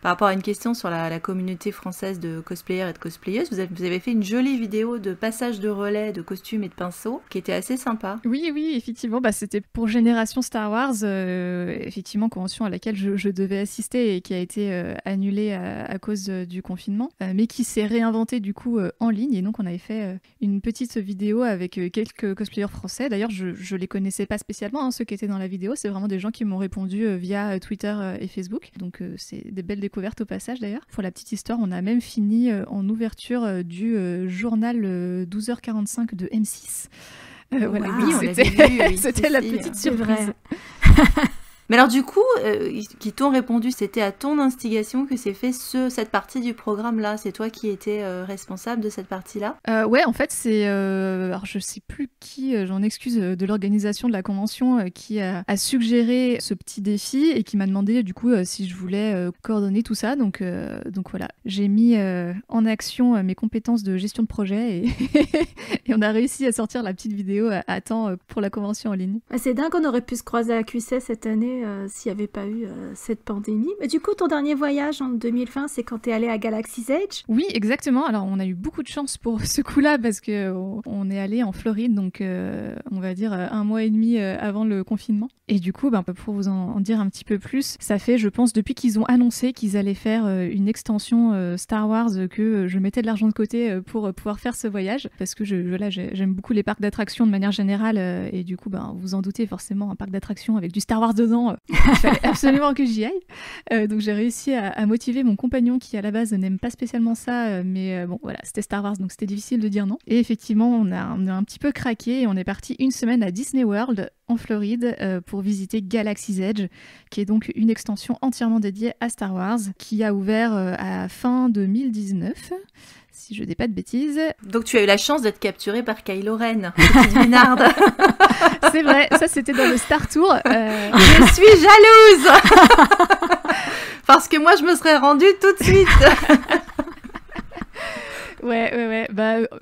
par rapport à une question sur la communauté française de cosplayers et de cosplayeuses, vous avez fait une jolie vidéo de passage de relais, de costumes et de pinceaux, qui était assez sympa. Oui, effectivement, c'était pour Génération Star Wars, effectivement, convention à laquelle je devais assister et qui a été annulée à cause du confinement, mais qui s'est réinventée du coup en ligne, et donc on avait fait une petite vidéo avec quelques cosplayers français. D'ailleurs, je les connaissais pas spécialement, ceux qui étaient dans la vidéo, c'est vraiment des gens qui m'ont répondu via Twitter et Facebook, donc c'est des belles découvertes au passage d'ailleurs. Pour la petite histoire, on a même fini en ouverture du journal 12h45 de M6. Voilà, oui, c'était la petite surprise. Mais alors du coup, qui t'ont répondu, c'était à ton instigation que s'est fait cette partie du programme-là. C'est toi qui étais responsable de cette partie-là? Ouais, en fait, c'est... alors, je sais plus qui, j'en excuse, de l'organisation de la convention, qui a suggéré ce petit défi et qui m'a demandé, du coup, si je voulais coordonner tout ça. Donc voilà, j'ai mis en action mes compétences de gestion de projet et on a réussi à sortir la petite vidéo à temps pour la convention en ligne. C'est dingue, on aurait pu se croiser à QC cette année s'il n'y avait pas eu cette pandémie. Mais du coup, ton dernier voyage en 2020, c'est quand tu es allé à Galaxy's Edge? Oui, exactement. Alors, on a eu beaucoup de chance pour ce coup-là parce qu'on est allé en Floride, donc on va dire 1 mois et demi avant le confinement. Et du coup, pour vous en dire un petit peu plus, ça fait, je pense, depuis qu'ils ont annoncé qu'ils allaient faire une extension Star Wars, que je mettais de l'argent de côté pour pouvoir faire ce voyage, parce que j'aime beaucoup les parcs d'attractions de manière générale, et du coup, vous en doutez forcément, un parc d'attractions avec du Star Wars dedans, il fallait absolument que j'y aille. Donc j'ai réussi à motiver mon compagnon qui à la base n'aime pas spécialement ça, mais bon voilà, c'était Star Wars, donc c'était difficile de dire non. Et effectivement, on a un petit peu craqué et on est parti une semaine à Disney World en Floride pour visiter Galaxy's Edge, qui est donc une extension entièrement dédiée à Star Wars, qui a ouvert à fin 2019. Si je dis pas de bêtises. Donc tu as eu la chance d'être capturée par Kylo Ren, petite vénarde. C'est vrai, ça c'était dans le Star Tour. Je suis jalouse parce que moi je me serais rendue tout de suite. Ouais.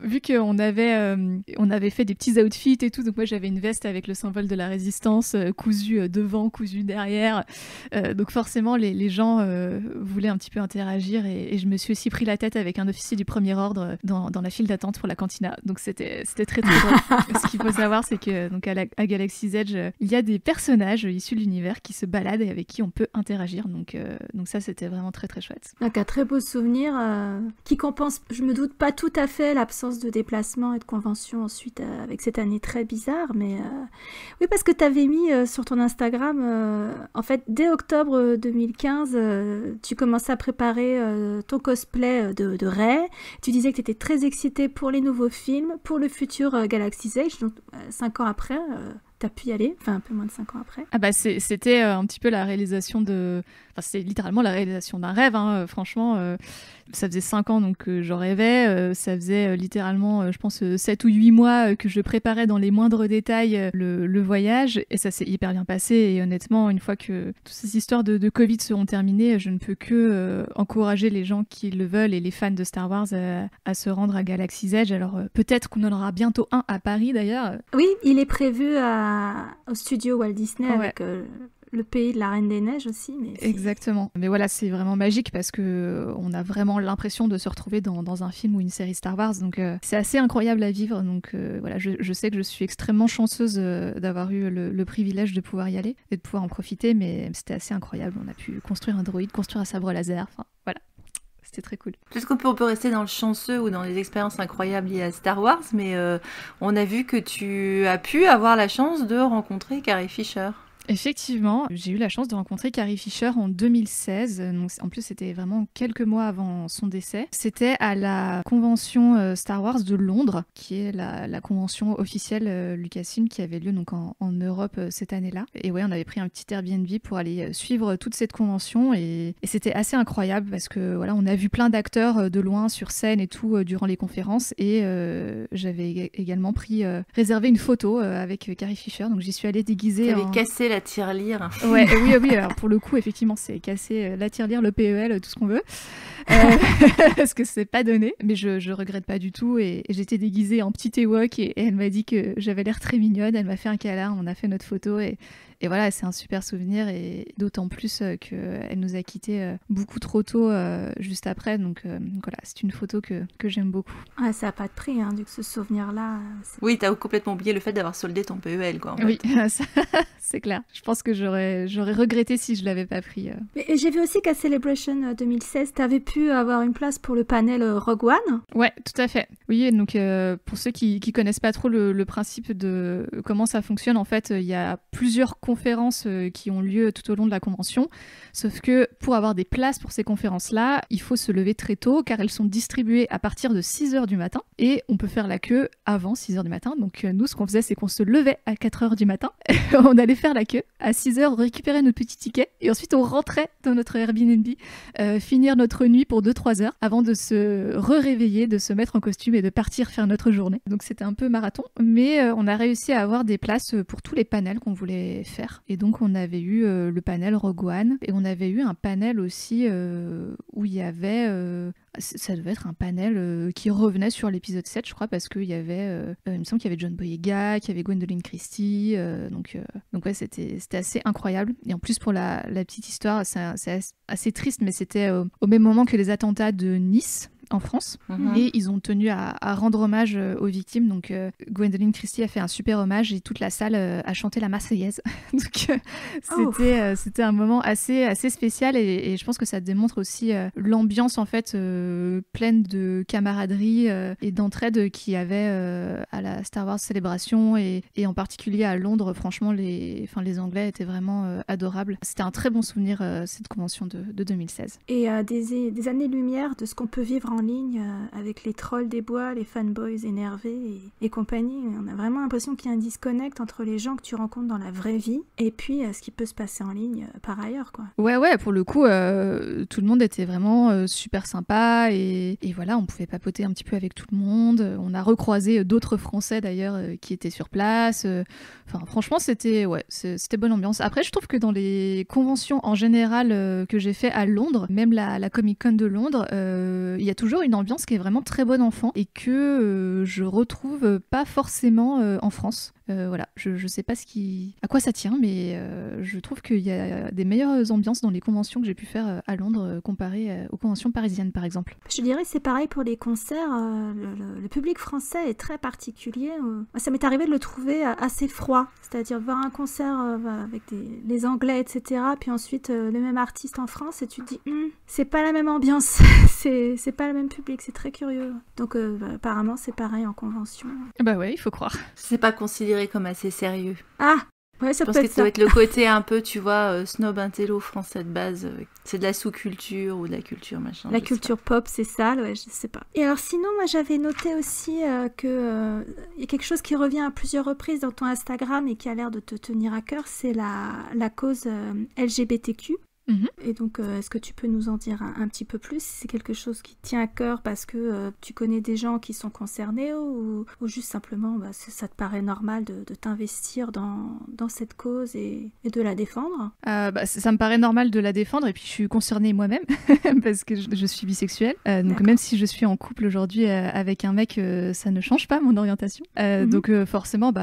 Vu qu'on avait fait des petits outfits et tout, donc moi j'avais une veste avec le symbole de la résistance cousue devant, cousue derrière. Donc forcément, les gens voulaient un petit peu interagir et je me suis aussi pris la tête avec un officier du premier ordre dans la file d'attente pour la cantina. Donc c'était très très drôle. Ce qu'il faut savoir, c'est que donc à Galaxy's Edge, il y a des personnages issus de l'univers qui se baladent et avec qui on peut interagir. Donc ça, c'était vraiment très très chouette. Donc un très beau souvenir qui compense, je me doute, pas tout à fait l'absence de déplacement et de convention ensuite avec cette année très bizarre, mais oui, parce que tu avais mis sur ton Instagram, en fait, dès octobre 2015, tu commençais à préparer ton cosplay de Rey. Tu disais que tu étais très excitée pour les nouveaux films, pour le futur Galaxy's Edge, donc 5 ans après... T'as pu y aller, enfin un peu moins de 5 ans après. C'était un petit peu la réalisation c'était littéralement la réalisation d'un rêve, franchement. Ça faisait 5 ans donc j'en rêvais, ça faisait littéralement, je pense, 7 ou 8 mois que je préparais dans les moindres détails le voyage, et ça s'est hyper bien passé, et honnêtement, une fois que toutes ces histoires de Covid seront terminées, je ne peux que encourager les gens qui le veulent et les fans de Star Wars à se rendre à Galaxy's Edge. Alors peut-être qu'on en aura bientôt un à Paris d'ailleurs. Oui, il est prévu au studio Walt Disney, ouais. avec le pays de la Reine des Neiges aussi. Mais exactement. Mais voilà, c'est vraiment magique parce que on a vraiment l'impression de se retrouver dans un film ou une série Star Wars. Donc c'est assez incroyable à vivre. Donc voilà, je sais que je suis extrêmement chanceuse d'avoir eu le privilège de pouvoir y aller et de pouvoir en profiter. Mais c'était assez incroyable. On a pu construire un droïde, construire un sabre laser. Enfin voilà. C'était très cool. Peut-être qu'on peut rester dans le chanceux ou dans les expériences incroyables liées à Star Wars, mais on a vu que tu as pu avoir la chance de rencontrer Carrie Fisher. Effectivement, j'ai eu la chance de rencontrer Carrie Fisher en 2016. Donc, en plus, c'était vraiment quelques mois avant son décès. C'était à la convention Star Wars de Londres, qui est la convention officielle Lucasfilm qui avait lieu donc en Europe cette année-là. Et ouais, on avait pris un petit Airbnb pour aller suivre toute cette convention et c'était assez incroyable parce que voilà, on a vu plein d'acteurs de loin sur scène et tout durant les conférences et j'avais également réservé une photo avec Carrie Fisher. Donc j'y suis allée déguisée. T'avais cassé la tirelire. Ouais, oui, alors pour le coup, effectivement, c'est casser la tirelire, le PEL, tout ce qu'on veut. Parce que c'est pas donné. Mais je regrette pas du tout. Et j'étais déguisée en petite Ewok et elle m'a dit que j'avais l'air très mignonne. Elle m'a fait un câlin, on a fait notre photo et voilà, c'est un super souvenir et d'autant plus qu'elle nous a quittés beaucoup trop tôt juste après. Donc voilà, c'est une photo que j'aime beaucoup. Ah, ça n'a pas de prix, hein, du coup, ce souvenir-là. Oui, t'as complètement oublié le fait d'avoir soldé ton PEL, quoi. Oui, c'est clair. Je pense que j'aurais regretté si je l'avais pas pris. Et j'ai vu aussi qu'à Celebration 2016, t'avais pu avoir une place pour le panel Rogue One. Ouais, tout à fait. Oui, donc pour ceux qui connaissent pas trop le principe de comment ça fonctionne, en fait, il y a plusieurs conférences qui ont lieu tout au long de la convention. Sauf que pour avoir des places pour ces conférences-là, il faut se lever très tôt car elles sont distribuées à partir de 6h du matin et on peut faire la queue avant 6h du matin. Donc nous, ce qu'on faisait, c'est qu'on se levait à 4h du matin. On allait faire la queue. À 6h, on récupérait notre petit ticket et ensuite on rentrait dans notre Airbnb, finir notre nuit pour 2-3 heures avant de se réveiller, de se mettre en costume et de partir faire notre journée. Donc c'était un peu marathon, mais on a réussi à avoir des places pour tous les panels qu'on voulait faire. Et donc on avait eu le panel Rogue One et on avait eu un panel aussi où il y avait... ça devait être un panel qui revenait sur l'épisode 7, je crois, parce qu'il y avait... il me semble qu'il y avait John Boyega, qu'il y avait Gwendoline Christie, donc ouais, c'était assez incroyable. Et en plus, pour la petite histoire, c'est assez triste, mais c'était au même moment que les attentats de Nice, en France, et ils ont tenu à rendre hommage aux victimes. Donc Gwendoline Christie a fait un super hommage et toute la salle a chanté la Marseillaise. Donc c'était un moment assez spécial et je pense que ça démontre aussi l'ambiance en fait pleine de camaraderie et d'entraide qu'il y avait à la Star Wars Célébration et en particulier à Londres. Franchement, les Anglais étaient vraiment adorables. C'était un très bon souvenir cette convention de 2016. Et des années-lumière de ce qu'on peut vivre en ligne avec les trolls des bois, les fanboys énervés et compagnie. On a vraiment l'impression qu'il y a un disconnect entre les gens que tu rencontres dans la vraie vie et puis ce qui peut se passer en ligne par ailleurs, quoi. Ouais, pour le coup, tout le monde était vraiment super sympa et voilà, on pouvait papoter un petit peu avec tout le monde. On a recroisé d'autres Français d'ailleurs qui étaient sur place. Enfin, franchement, c'était bonne ambiance. Après, je trouve que dans les conventions en général que j'ai fait à Londres, même la Comic Con de Londres, il y a toujours une ambiance qui est vraiment très bonne enfant et que je retrouve pas forcément en France. Voilà, je sais pas à quoi ça tient, mais je trouve qu'il y a des meilleures ambiances dans les conventions que j'ai pu faire à Londres comparées aux conventions parisiennes par exemple. Je dirais c'est pareil pour les concerts, le public français est très particulier. Ça m'est arrivé de le trouver assez froid, c'est-à-dire voir un concert avec les Anglais, etc. Puis ensuite le même artiste en France et tu te dis c'est pas la même ambiance, c'est pas le même public, c'est très curieux. Donc apparemment c'est pareil en convention. Bah ouais, il faut croire. C'est pas considéré comme assez sérieux. Ah ouais, ça je peut pense être que ça doit être le côté un peu, tu vois, snob intello français de base. C'est de la sous-culture ou de la culture machin. La culture pop, c'est sale, ouais, je sais pas. Et alors sinon, moi j'avais noté aussi que y a quelque chose qui revient à plusieurs reprises dans ton Instagram et qui a l'air de te tenir à cœur, c'est la cause LGBTQ. Et donc, est-ce que tu peux nous en dire un petit peu plus? C'est quelque chose qui te tient à cœur parce que tu connais des gens qui sont concernés ou juste simplement ça te paraît normal de t'investir dans cette cause et de la défendre? Ça me paraît normal de la défendre et puis je suis concernée moi-même parce que je suis bisexuelle. Donc même si je suis en couple aujourd'hui avec un mec, ça ne change pas mon orientation. Donc forcément,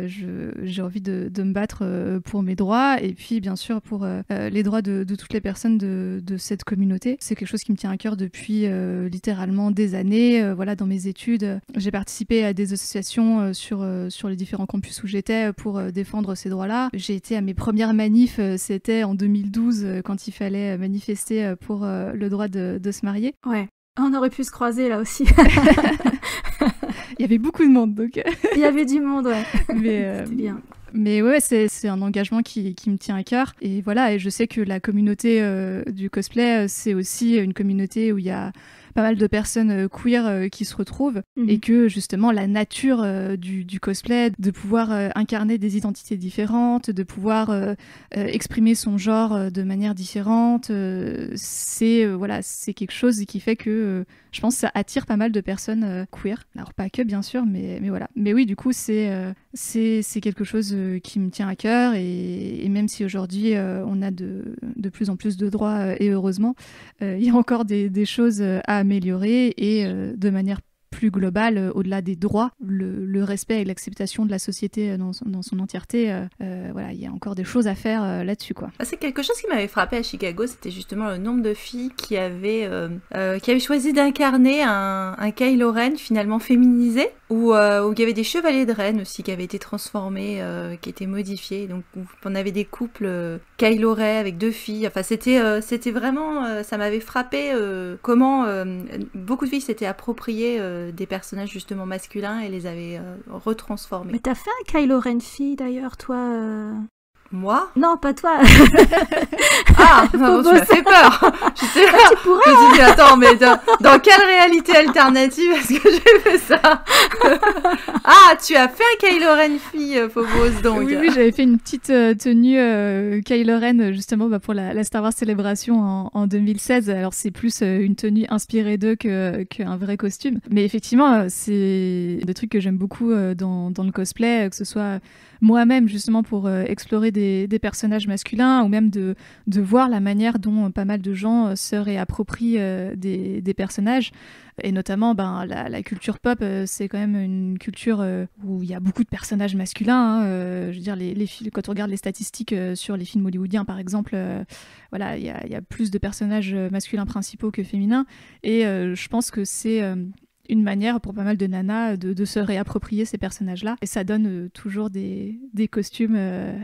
j'ai envie de me battre pour mes droits et puis bien sûr pour les droits de toutes les personnes de cette communauté. C'est quelque chose qui me tient à cœur depuis littéralement des années. Dans mes études, j'ai participé à des associations sur les différents campus où j'étais pour défendre ces droits-là. J'ai été à mes premières manifs, c'était en 2012 quand il fallait manifester pour le droit de se marier. Ouais, on aurait pu se croiser là aussi. Il y avait beaucoup de monde, donc... Il y avait du monde, ouais. Mais, c'était bien. Mais ouais, c'est un engagement qui me tient à cœur. Et voilà, et je sais que la communauté du cosplay, c'est aussi une communauté où il y a pas mal de personnes queer qui se retrouvent et que justement la nature du cosplay, de pouvoir incarner des identités différentes, de pouvoir exprimer son genre de manière différente, c'est quelque chose qui fait que je pense que ça attire pas mal de personnes queer. Alors pas que bien sûr, mais voilà. Mais oui, du coup c'est quelque chose qui me tient à cœur et même si aujourd'hui on a de plus en plus de droits et heureusement, il y a encore des choses à améliorer et de manière plus globale, au-delà des droits, le respect et l'acceptation de la société dans son entièreté, il y a encore des choses à faire là-dessus, quoi. C'est quelque chose qui m'avait frappé à Chicago, c'était justement le nombre de filles qui avaient choisi d'incarner un Kylo Ren finalement féminisé, où il y avait des chevaliers de Ren aussi qui avaient été transformés, qui étaient modifiés, donc on avait des couples Kylo Ren avec 2 filles, enfin c'était vraiment, ça m'avait frappé comment beaucoup de filles s'étaient appropriées des personnages justement masculins et les avaient retransformés. Mais t'as fait un Kylo Ren fille d'ailleurs, toi Moi? Non, pas toi. Ah, non, tu m'as fait peur. Tu pourrais. Je me suis dit, attends, mais dans quelle réalité alternative est-ce que j'ai fait ça? Ah, tu as fait un Kylo Ren fille, Phobos, donc. Oui, j'avais fait une petite tenue Kylo Ren, justement, pour la Star Wars Célébration en 2016. Alors, c'est plus une tenue inspirée d'eux qu'un vrai costume. Mais effectivement, c'est des trucs que j'aime beaucoup dans le cosplay, que ce soit moi-même, justement, pour explorer des personnages masculins, ou même de voir la manière dont pas mal de gens se réapproprient des personnages. Et notamment, la culture pop, c'est quand même une culture où il y a beaucoup de personnages masculins. Je veux dire, quand on regarde les statistiques sur les films hollywoodiens, par exemple, il y a plus de personnages masculins principaux que féminins. Et je pense que c'est une manière pour pas mal de nanas de se réapproprier ces personnages-là. Et ça donne toujours des costumes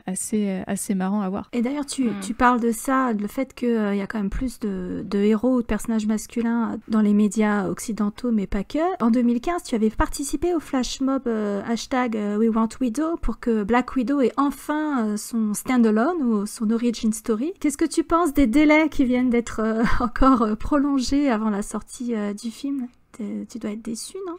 assez marrants à voir. Et d'ailleurs, tu parles de ça, le fait qu'il y a quand même plus de héros ou de personnages masculins dans les médias occidentaux, mais pas que. En 2015, tu avais participé au flash mob hashtag We Want Widow pour que Black Widow ait enfin son stand-alone ou son origin story. Qu'est-ce que tu penses des délais qui viennent d'être encore prolongés avant la sortie du film ? Tu dois être déçue, non?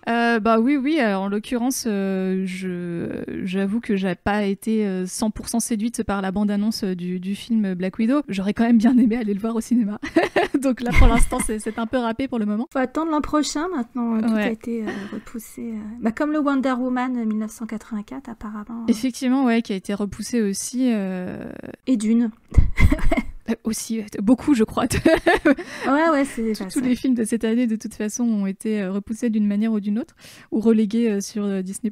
Oui. En l'occurrence, j'avoue que j'ai pas été 100% séduite par la bande-annonce du film Black Widow. J'aurais quand même bien aimé aller le voir au cinéma. Donc là, pour l'instant, c'est un peu râpé pour le moment. Faut attendre l'an prochain, maintenant. Tout a été repoussé. Comme le Wonder Woman 1984, apparemment. Effectivement, qui a été repoussé aussi. Et Dune. Aussi, beaucoup, je crois. Ouais, c'est tous les films de cette année, de toute façon, ont été repoussés d'une manière ou d'une autre, ou relégués sur Disney+,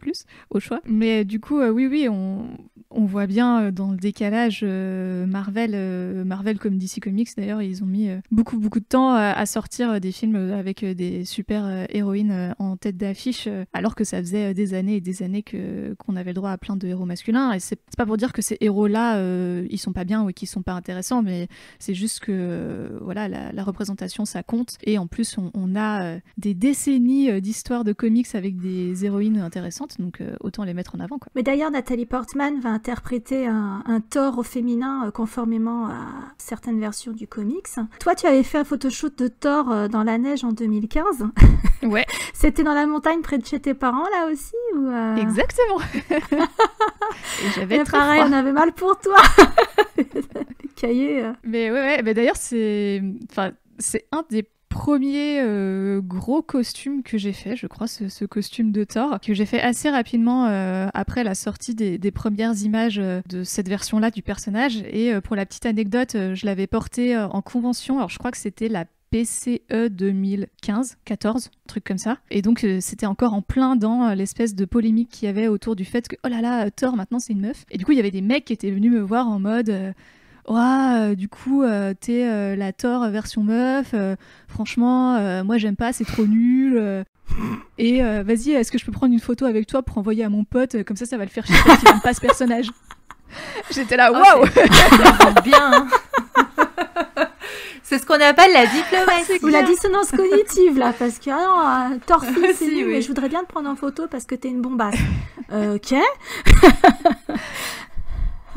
au choix. Mais du coup, oui, on voit bien dans le décalage Marvel comme DC Comics, d'ailleurs, ils ont mis beaucoup de temps à sortir des films avec des super héroïnes en tête d'affiche, alors que ça faisait des années et des années qu'on avait le droit à plein de héros masculins. Et c'est pas pour dire que ces héros-là, ils sont pas bien ou qu'ils sont pas intéressants, mais c'est juste que la représentation, ça compte. Et en plus, on a des décennies d'histoires de comics avec des héroïnes intéressantes, donc autant les mettre en avant, quoi. Mais d'ailleurs, Nathalie Portman va interpréter un Thor au féminin conformément à certaines versions du comics. Toi, tu avais fait un photoshoot de Thor dans la neige en 2015. Ouais. C'était dans la montagne près de chez tes parents, là aussi ou Exactement. Et j'avais très pareil, froid. On avait mal pour toi. cahier. Mais ouais, mais d'ailleurs, c'est un des premiers gros costumes que j'ai fait, je crois, ce costume de Thor, que j'ai fait assez rapidement après la sortie des premières images de cette version-là du personnage. Et pour la petite anecdote, je l'avais porté en convention. Alors, je crois que c'était la PCE 2015, 14, un truc comme ça. Et donc, c'était encore en plein dans l'espèce de polémique qu'il y avait autour du fait que, oh là là, Thor, maintenant, c'est une meuf. Et du coup, il y avait des mecs qui étaient venus me voir en mode... du coup, t'es la Thor version meuf, franchement, moi j'aime pas, c'est trop nul. Et vas-y, est-ce que je peux prendre une photo avec toi pour envoyer à mon pote, comme ça va le faire chier parce qu'il aime pas ce personnage. J'étais là, waouh. C'est bien, hein. C'est ce qu'on appelle la diplomatie. Ou la dissonance cognitive, là, parce que, Thor fille, c'est Si, nul, oui. mais je voudrais bien te prendre en photo parce que t'es une bombasse. Ok.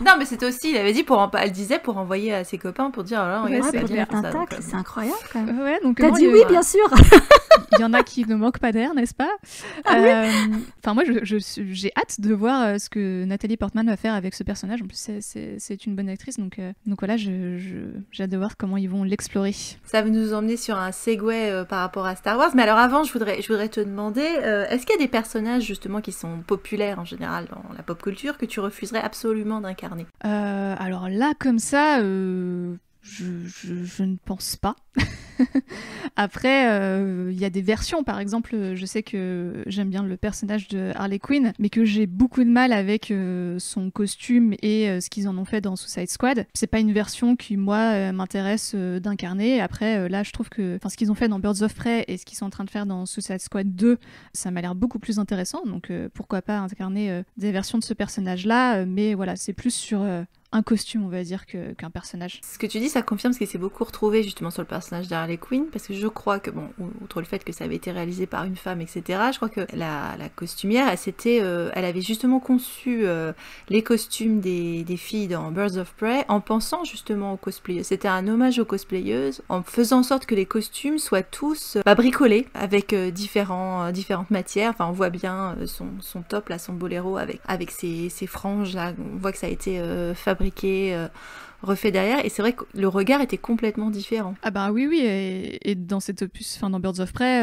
Non, mais c'était aussi, il avait dit elle disait pour envoyer à ses copains pour dire, alors, Ouais, Ouais, c'est pour clair, mettre un ça, tacle, donc, c'est incroyable, quand même. Ouais, donc T'as non, dit il y a- oui, bien sûr. Il y en a qui ne manquent pas d'air, n'est-ce pas? Enfin, moi, j'ai hâte de voir ce que Nathalie Portman va faire avec ce personnage. En plus, c'est une bonne actrice, donc voilà, j'ai hâte de voir comment ils vont l'explorer. Ça va nous emmener sur un segue par rapport à Star Wars. Mais alors avant, je voudrais te demander, est-ce qu'il y a des personnages justement qui sont populaires en général dans la pop culture que tu refuserais absolument d'incarner? Alors là, comme ça, je ne pense pas. Après, il y a des versions. Par exemple, je sais que j'aime bien le personnage de Harley Quinn, mais que j'ai beaucoup de mal avec son costume et ce qu'ils en ont fait dans Suicide Squad. C'est pas une version qui, moi, m'intéresse d'incarner. Après, là, je trouve que ce qu'ils ont fait dans Birds of Prey et ce qu'ils sont en train de faire dans Suicide Squad 2, ça m'a l'air beaucoup plus intéressant. Donc, pourquoi pas incarner des versions de ce personnage-là. Mais voilà, c'est plus sur... un costume, on va dire, qu'un personnage. Ce que tu dis, ça confirme ce qui s'est beaucoup retrouvé justement sur le personnage d'Harley Quinn, parce que je crois que, bon, outre le fait que ça avait été réalisé par une femme, etc., je crois que la costumière, elle avait justement conçu les costumes des filles dans Birds of Prey en pensant justement aux cosplayeuses. C'était un hommage aux cosplayeuses, en faisant en sorte que les costumes soient tous bricolés avec différentes matières. Enfin, on voit bien son top, là, son boléro avec ses franges, là, on voit que ça a été fabriqué, refait derrière, et c'est vrai que le regard était complètement différent. Ah bah oui, et dans cet opus, dans Birds of Prey,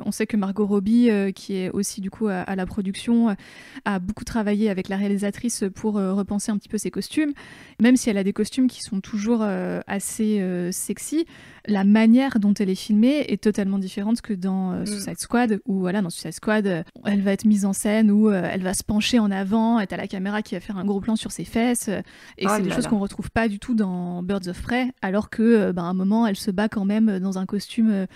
on sait que Margot Robbie, qui est aussi du coup à la production, a beaucoup travaillé avec la réalisatrice pour repenser un petit peu ses costumes. Même si elle a des costumes qui sont toujours assez sexy, la manière dont elle est filmée est totalement différente que dans Suicide Squad, où voilà, dans Suicide Squad, elle va être mise en scène, où elle va se pencher en avant, et t'as la caméra qui va faire un gros plan sur ses fesses, et c'est des choses qu'on retrouve pas du tout dans Birds of Prey, alors que à un moment, elle se bat quand même dans un costume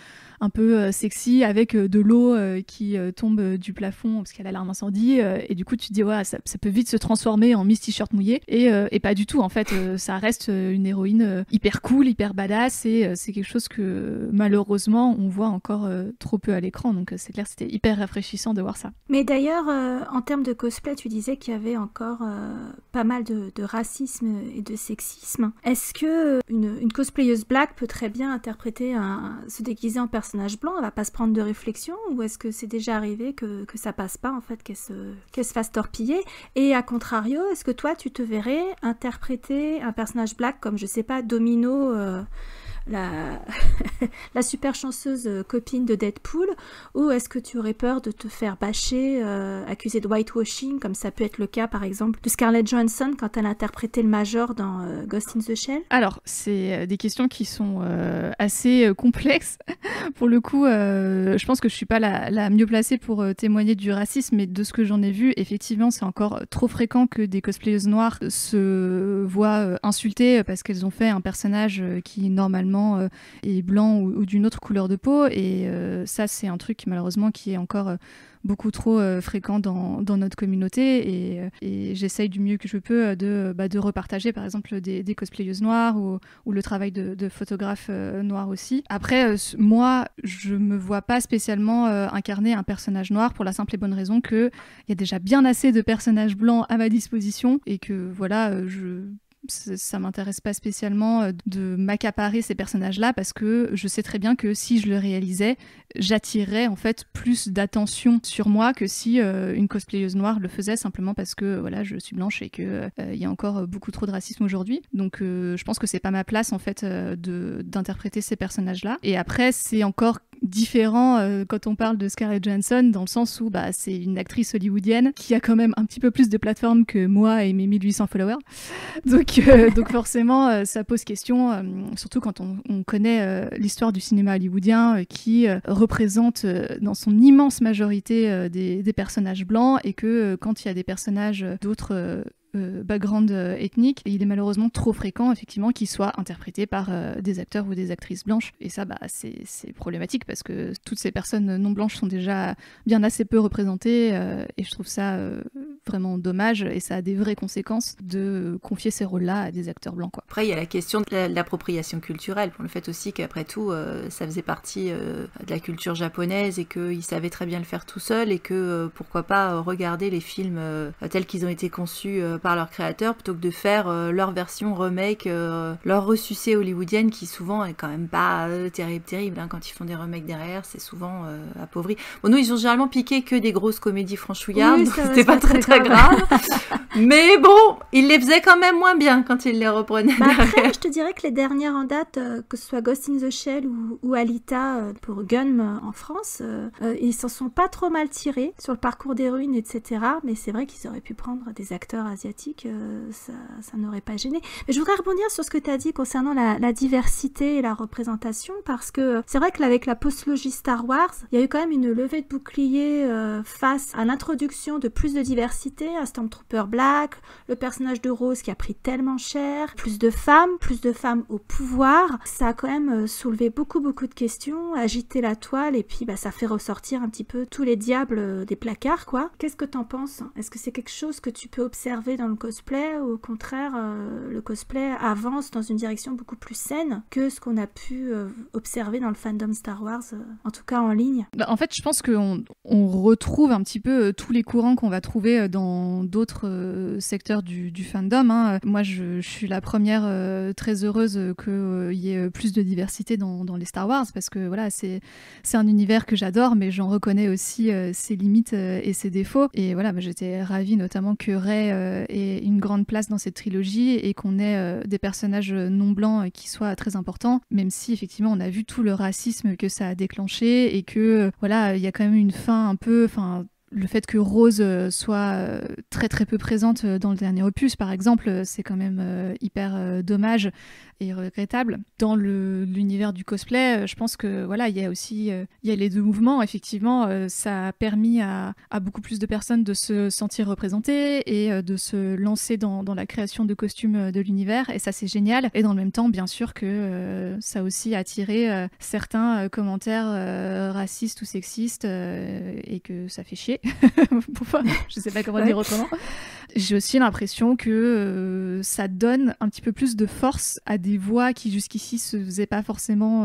un peu sexy, avec de l'eau qui tombe du plafond parce qu'elle a l'alarme incendie, et du coup tu te dis ouais, ça peut vite se transformer en Miss T-shirt mouillé, et pas du tout en fait. Ça reste une héroïne hyper cool, hyper badass, et c'est quelque chose que malheureusement on voit encore trop peu à l'écran, donc c'est clair, c'était hyper rafraîchissant de voir ça. Mais d'ailleurs, en termes de cosplay, tu disais qu'il y avait encore pas mal de racisme et de sexisme. Est-ce que une cosplayeuse black peut très bien interpréter se déguiser en personnage blanc? Elle va pas se prendre de réflexion, ou est-ce que c'est déjà arrivé que ça passe pas en fait, qu'elle se fasse torpiller? Et à contrario, est-ce que toi tu te verrais interpréter un personnage black comme, je sais pas, Domino, la super chanceuse copine de Deadpool, ou est-ce que tu aurais peur de te faire bâcher, accusée de whitewashing, comme ça peut être le cas par exemple de Scarlett Johansson quand elle interprétait le Major dans Ghost in the Shell? Alors, c'est des questions qui sont assez complexes. Pour le coup, je pense que je suis pas la mieux placée pour témoigner du racisme, mais de ce que j'en ai vu, effectivement, c'est encore trop fréquent que des cosplayeuses noires se voient insultées parce qu'elles ont fait un personnage qui normalement est blanc ou d'une autre couleur de peau, et ça c'est un truc malheureusement qui est encore beaucoup trop fréquent dans notre communauté, et j'essaye du mieux que je peux de repartager par exemple des cosplayeuses noires ou le travail de photographes noirs aussi. Après, moi je me vois pas spécialement incarner un personnage noir, pour la simple et bonne raison que il y a déjà bien assez de personnages blancs à ma disposition, et que voilà, ça m'intéresse pas spécialement de m'accaparer ces personnages-là, parce que je sais très bien que si je le réalisais, j'attirerais en fait plus d'attention sur moi que si une cosplayeuse noire le faisait, simplement parce que voilà, je suis blanche et que y a encore beaucoup trop de racisme aujourd'hui. Donc je pense que c'est pas ma place en fait d'interpréter ces personnages-là. Et après, c'est encore différent quand on parle de Scarlett Johansson, dans le sens où c'est une actrice hollywoodienne qui a quand même un petit peu plus de plateforme que moi et mes 1800 followers. Donc forcément, ça pose question, surtout quand on connaît l'histoire du cinéma hollywoodien qui représente dans son immense majorité des personnages blancs, et que quand il y a des personnages d'autres background ethnique, il est malheureusement trop fréquent effectivement qu'il soit interprété par des acteurs ou des actrices blanches, et ça c'est problématique, parce que toutes ces personnes non blanches sont déjà bien assez peu représentées, et je trouve ça vraiment dommage, et ça a des vraies conséquences de confier ces rôles-là à des acteurs blancs, quoi. Après il y a la question de l'appropriation culturelle, pour le fait aussi qu'après tout ça faisait partie de la culture japonaise, et qu'ils savaient très bien le faire tout seuls, et que pourquoi pas regarder les films tels qu'ils ont été conçus par leurs créateurs, plutôt que de faire leur version remake, leur ressucée hollywoodienne, qui souvent est quand même pas terrible, hein. Quand ils font des remakes derrière, c'est souvent appauvri. Bon, nous ils ont généralement piqué que des grosses comédies franchouillardes, oui, donc c'était pas très grave. Mais bon, ils les faisaient quand même moins bien quand ils les reprenaient derrière. Après, je te dirais que les dernières en date, que ce soit Ghost in the Shell ou Alita pour Gunm en France, ils s'en sont pas trop mal tirés sur le parcours des ruines, etc. Mais c'est vrai qu'ils auraient pu prendre des acteurs asiatiques, ça n'aurait pas gêné. Mais je voudrais rebondir sur ce que tu as dit concernant la diversité et la représentation, parce que c'est vrai qu'avec la postlogie Star Wars, il y a eu quand même une levée de bouclier face à l'introduction de plus de diversité, un Stormtrooper Black, le personnage de Rose qui a pris tellement cher, plus de femmes au pouvoir. Ça a quand même soulevé beaucoup de questions, agité la toile, et puis ça fait ressortir un petit peu tous les diables des placards, quoi. Qu'est-ce que t'en penses ? Est-ce que c'est quelque chose que tu peux observer dans le cosplay, ou au contraire le cosplay avance dans une direction beaucoup plus saine que ce qu'on a pu observer dans le fandom Star Wars, en tout cas en ligne? En fait, je pense qu'on retrouve un petit peu tous les courants qu'on va trouver dans d'autres secteurs du fandom, hein. Moi, je suis la première très heureuse qu'il y ait plus de diversité dans les Star Wars, parce que voilà, c'est un univers que j'adore, mais j'en reconnais aussi ses limites et ses défauts. Et voilà, j'étais ravie notamment que Rey ait une grande place dans cette trilogie, et qu'on ait des personnages non blancs qui soient très importants, même si effectivement on a vu tout le racisme que ça a déclenché, et que voilà, il y a quand même une fin un peu... Le fait que Rose soit très peu présente dans le dernier opus, par exemple, c'est quand même hyper dommage et regrettable. Dans l'univers du cosplay, je pense que voilà, il y a aussi il y a les deux mouvements. Effectivement, ça a permis à beaucoup plus de personnes de se sentir représentées et de se lancer dans la création de costumes de l'univers, et ça c'est génial. Et dans le même temps, bien sûr que ça a aussi attiré certains commentaires racistes ou sexistes, et que ça fait chier. Je sais pas comment dire autrement. J'ai aussi l'impression que ça donne un petit peu plus de force à des voix qui jusqu'ici se faisaient pas forcément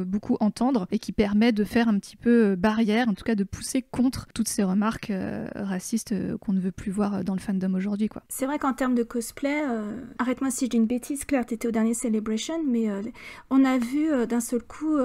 beaucoup entendre, et qui permet de faire un petit peu barrière, en tout cas de pousser contre toutes ces remarques racistes qu'on ne veut plus voir dans le fandom aujourd'hui, quoi. C'est vrai qu'en termes de cosplay, arrête-moi si je dis une bêtise, Claire, t'étais au dernier Celebration, mais on a vu d'un seul coup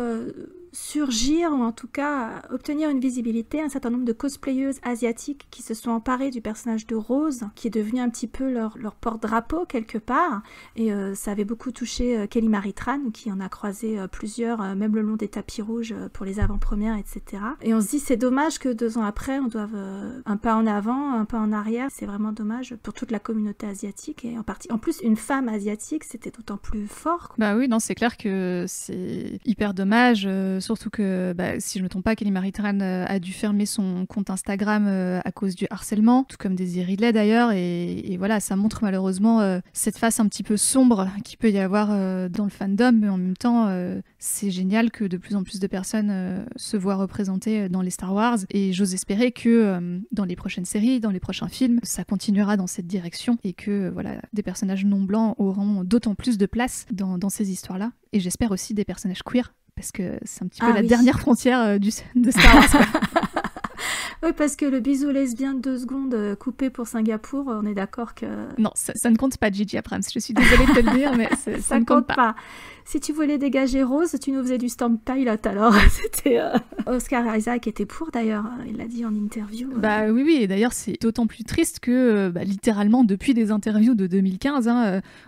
surgir, ou en tout cas obtenir une visibilité, un certain nombre de cosplayeuses asiatiques qui se sont emparées du personnage de Rose, qui est devenu un petit peu leur porte-drapeau quelque part, et ça avait beaucoup touché Kelly Marie Tran, qui en a croisé plusieurs, même le long des tapis rouges pour les avant-premières, etc. Et on se dit c'est dommage que 2 ans après on doive un pas en avant, un pas en arrière. C'est vraiment dommage pour toute la communauté asiatique, et en plus une femme asiatique, c'était d'autant plus fort, quoi. Bah oui, non, c'est clair que c'est hyper dommage. Surtout que, si je me trompe pas, Kelly Marie Tran a dû fermer son compte Instagram à cause du harcèlement, tout comme Daisy Ridley d'ailleurs, et voilà, ça montre malheureusement cette face un petit peu sombre qu'il peut y avoir dans le fandom, mais en même temps, c'est génial que de plus en plus de personnes se voient représentées dans les Star Wars, et j'ose espérer que dans les prochaines séries, dans les prochains films, ça continuera dans cette direction, et que voilà, des personnages non blancs auront d'autant plus de place dans ces histoires-là, et j'espère aussi des personnages queer, parce que c'est un petit peu la dernière frontière de Star Wars, quoi. Oui, parce que le bisou lesbien de 2 secondes coupé pour Singapour, on est d'accord que... Non, ça ne compte pas, J.J. Abrams. Je suis désolée de te le dire, mais ça ne compte pas. Si tu voulais dégager Rose, tu nous faisais du Storm Pilot, alors c'était... Oscar Isaac était pour, d'ailleurs, il l'a dit en interview. Bah oui, et d'ailleurs c'est d'autant plus triste que littéralement depuis des interviews de 2015,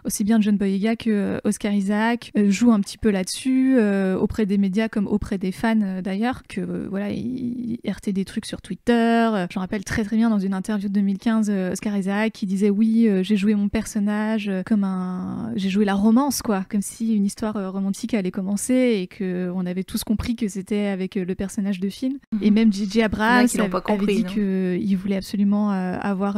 aussi bien John Boyega que Oscar Isaac jouent un petit peu là-dessus, auprès des médias comme auprès des fans d'ailleurs, que voilà, il RT des trucs sur Twitter. Je me rappelle très très bien dans une interview de 2015, Oscar Isaac qui disait oui, j'ai joué mon personnage j'ai joué la romance, quoi, comme si une histoire romantique allait commencer et qu'on avait tous compris que c'était avec le personnage de film. Et même J.J. Abrams avait dit qu'il voulait absolument avoir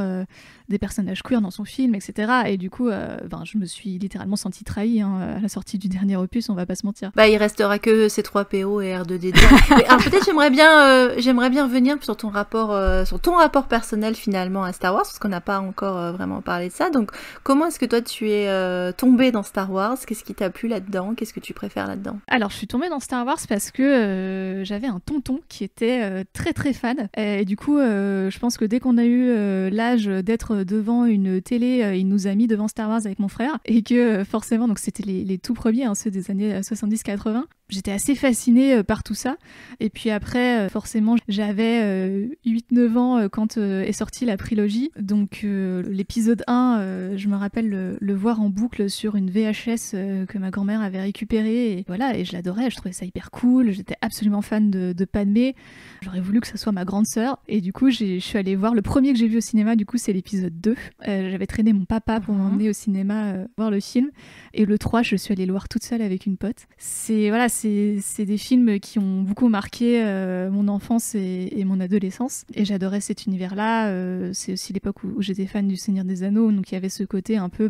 des personnages queer dans son film, etc. Et du coup, je me suis littéralement sentie trahie à la sortie du dernier opus, on va pas se mentir. Bah, il restera que C3PO et R2D2. Alors peut-être j'aimerais bien revenir sur ton rapport personnel finalement à Star Wars, parce qu'on n'a pas encore vraiment parlé de ça. Donc, comment est-ce que toi tu es tombée dans Star Wars? Qu'est-ce qui t'a plu là-dedans? Qu'est-ce que tu préfères là-dedans? Alors, je suis tombée dans Star Wars parce que j'avais un tonton qui était très très fan. Et du coup, je pense que dès qu'on a eu l'âge d'être devant une télé, il nous a mis devant Star Wars avec mon frère. Et que forcément, donc c'était les tout premiers, ceux des années 70-80. J'étais assez fascinée par tout ça. Et puis après, forcément, j'avais 8-9 ans quand est sortie la prélogie. Donc l'épisode 1, je me rappelle le voir en boucle sur une VHS que ma grand-mère avait récupérée. Et voilà, et je l'adorais, je trouvais ça hyper cool. J'étais absolument fan de Padmé. J'aurais voulu que ça soit ma grande sœur. Et du coup, je suis allée voir, le premier que j'ai vu au cinéma, du coup, c'est l'épisode 2. J'avais traîné mon papa pour m'emmener au cinéma voir le film. Et le 3, je suis allée le voir toute seule avec une pote. C'est des films qui ont beaucoup marqué mon enfance et mon adolescence. Et j'adorais cet univers-là. C'est aussi l'époque où j'étais fan du Seigneur des Anneaux. Donc il y avait ce côté un peu,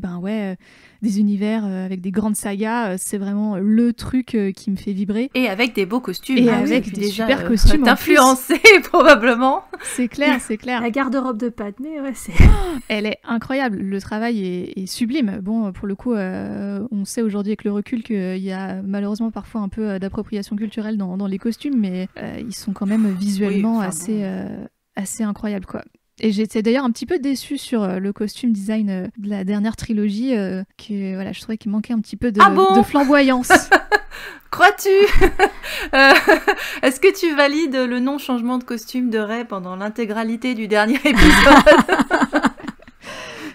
des univers avec des grandes sagas. C'est vraiment le truc qui me fait vibrer. Et avec des beaux costumes. Et avec des super costumes. T'influencer probablement. C'est clair, c'est clair. La garde-robe de Padmé, ouais, c'est... Elle est incroyable. Le travail est sublime. Bon, pour le coup, on sait aujourd'hui avec le recul qu'il y a malheureusement parfois un peu d'appropriation culturelle dans les costumes, mais ils sont quand même visuellement assez incroyables, quoi. Et j'étais d'ailleurs un petit peu déçue sur le costume design de la dernière trilogie, que voilà, je trouvais qu'il manquait un petit peu de flamboyance. Crois-tu Est-ce que tu valides le non-changement de costume de Rey pendant l'intégralité du dernier épisode?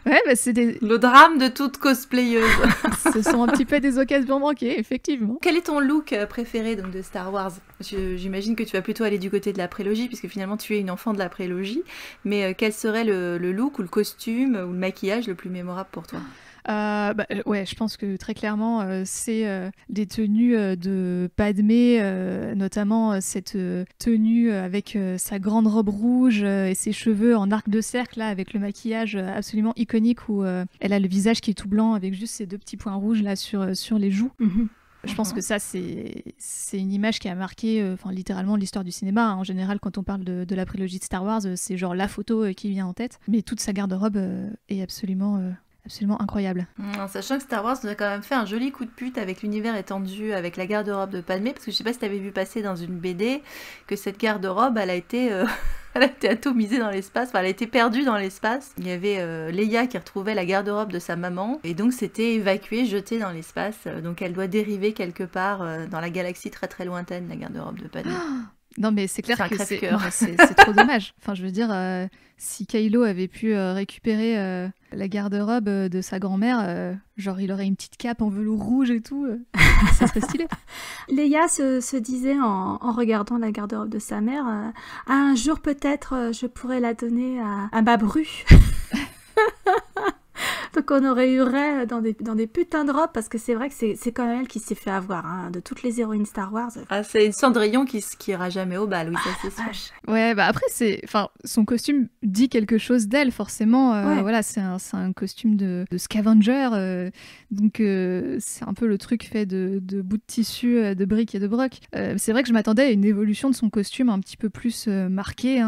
Ouais, c'est le drame de toute cosplayeuse. Ce sont un petit peu des occasions manquées, effectivement. Quel est ton look préféré donc, de Star Wars? J'imagine que tu vas plutôt aller du côté de la prélogie, puisque finalement tu es une enfant de la prélogie. Mais quel serait le look ou le costume ou le maquillage le plus mémorable pour toi? Ouais, je pense que très clairement c'est des tenues de Padmé, notamment cette tenue avec sa grande robe rouge et ses cheveux en arc de cercle là, avec le maquillage absolument iconique où elle a le visage qui est tout blanc avec juste ces 2 petits points rouges là sur les joues. Je pense que ça, c'est une image qui a marqué littéralement l'histoire du cinéma. En général, quand on parle de la prélogie de Star Wars, c'est genre la photo qui vient en tête. Mais toute sa garde-robe est absolument incroyable. En sachant que Star Wars nous a quand même fait un joli coup de pute avec l'univers étendu, avec la garde-robe de Padmé, parce que je sais pas si t'avais vu passer dans une BD que cette garde-robe, elle a été atomisée dans l'espace, elle a été perdue dans l'espace. Il y avait Leia qui retrouvait la garde-robe de sa maman, et donc c'était évacué, jeté dans l'espace, donc elle doit dériver quelque part dans la galaxie très très lointaine, la garde-robe de Padmé. Non mais c'est clair que c'est trop dommage. Enfin je veux dire, si Kylo avait pu récupérer la garde-robe de sa grand-mère, genre il aurait une petite cape en velours rouge et tout, ça serait stylé. Leia se disait en regardant la garde-robe de sa mère, un jour peut-être je pourrais la donner à ma bru. Donc on aurait eu Rey dans des putains de robes, parce que c'est vrai que c'est quand même elle qui s'est fait avoir, de toutes les héroïnes Star Wars. Ah, c'est Cendrillon qui ira jamais au bal, oui, ça c'est sûr. Ouais, après son costume dit quelque chose d'elle, forcément. Ouais. Voilà, c'est un costume de scavenger, donc c'est un peu le truc fait de bouts de tissu, de briques et de broc. C'est vrai que je m'attendais à une évolution de son costume un petit peu plus marquée,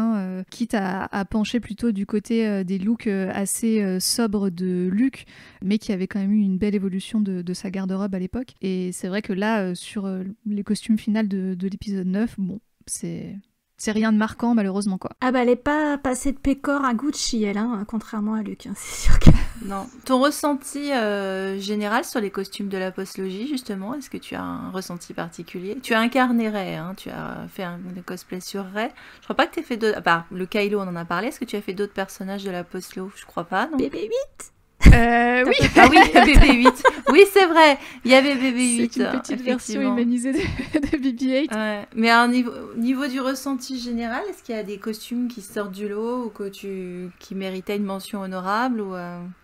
quitte à pencher plutôt du côté des looks assez sobres de Luke, mais qui avait quand même eu une belle évolution de sa garde-robe à l'époque. Et c'est vrai que là, sur les costumes finales de l'épisode 9, bon, c'est c'est rien de marquant malheureusement quoi. Ah bah elle est pas passée de Pécor à Gucci elle, contrairement à Luc, c'est sûr que... Non. Ton ressenti général sur les costumes de la postlogie, justement, est-ce que tu as un ressenti particulier? Tu as incarné Rey, tu as fait un cosplay sur Rey. Je crois pas que tu aies fait d'autres... le Kylo, on en a parlé. Est-ce que tu as fait d'autres personnages de la postlo? Je crois pas, non? BB-8 Oui. Ah oui, BB-8. Oui, c'est vrai. Il y avait BB-8. C'est une petite version humanisée de BB-8. Ouais. Mais à un niveau du ressenti général, est-ce qu'il y a des costumes qui sortent du lot ou qui méritaient une mention honorable ou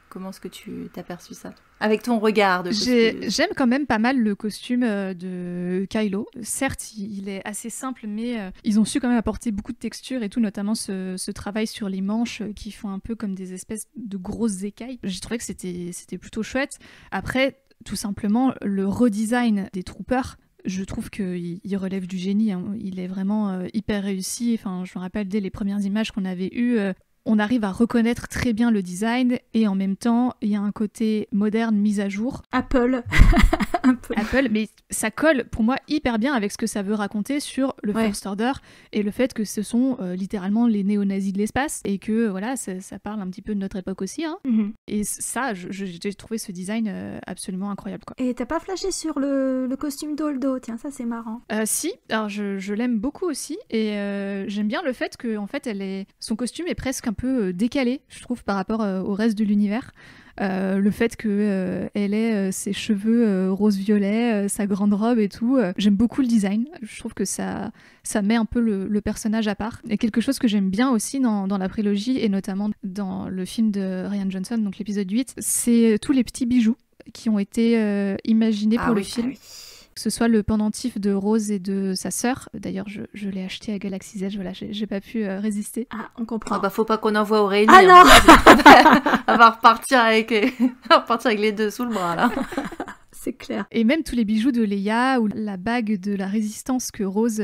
comment est-ce que tu t'as perçu ça? Avec ton regard de costume. J'aime quand même pas mal le costume de Kylo. Certes, il est assez simple, mais ils ont su quand même apporter beaucoup de texture et tout, notamment ce travail sur les manches qui font un peu comme des espèces de grosses écailles. J'ai trouvé que c'était plutôt chouette. Après, tout simplement, le redesign des troopers, je trouve qu'il relève du génie. Il est vraiment hyper réussi. Enfin, je me rappelle dès les premières images qu'on avait eues, on arrive à reconnaître très bien le design et en même temps, il y a un côté moderne mis à jour. Apple, mais ça colle pour moi hyper bien avec ce que ça veut raconter sur le First Order et le fait que ce sont littéralement les néo-nazis de l'espace et que voilà, ça parle un petit peu de notre époque aussi. Mm-hmm. Et ça, j'ai trouvé ce design absolument incroyable, quoi. Et t'as pas flashé sur le costume d'Holdo? Tiens, ça c'est marrant. Si, alors je l'aime beaucoup aussi et j'aime bien le fait que en fait, son costume est presque un peu décalé, je trouve, par rapport au reste de l'univers. Le fait qu'elle ait ses cheveux rose-violet, sa grande robe et tout. J'aime beaucoup le design. Je trouve que ça met un peu le personnage à part. Et quelque chose que j'aime bien aussi dans la prélogie, et notamment dans le film de Rian Johnson, donc l'épisode 8, c'est tous les petits bijoux qui ont été imaginés pour le film. Que ce soit le pendentif de Rose et de sa sœur. D'ailleurs, je l'ai acheté à Galaxy's Edge, voilà, j'ai pas pu résister. Ah, on comprend. Ah bah faut pas qu'on envoie Aurélie. Ah non Elle va repartir avec les deux sous le bras, là. C'est clair. Et même tous les bijoux de Leia ou la bague de la résistance que Rose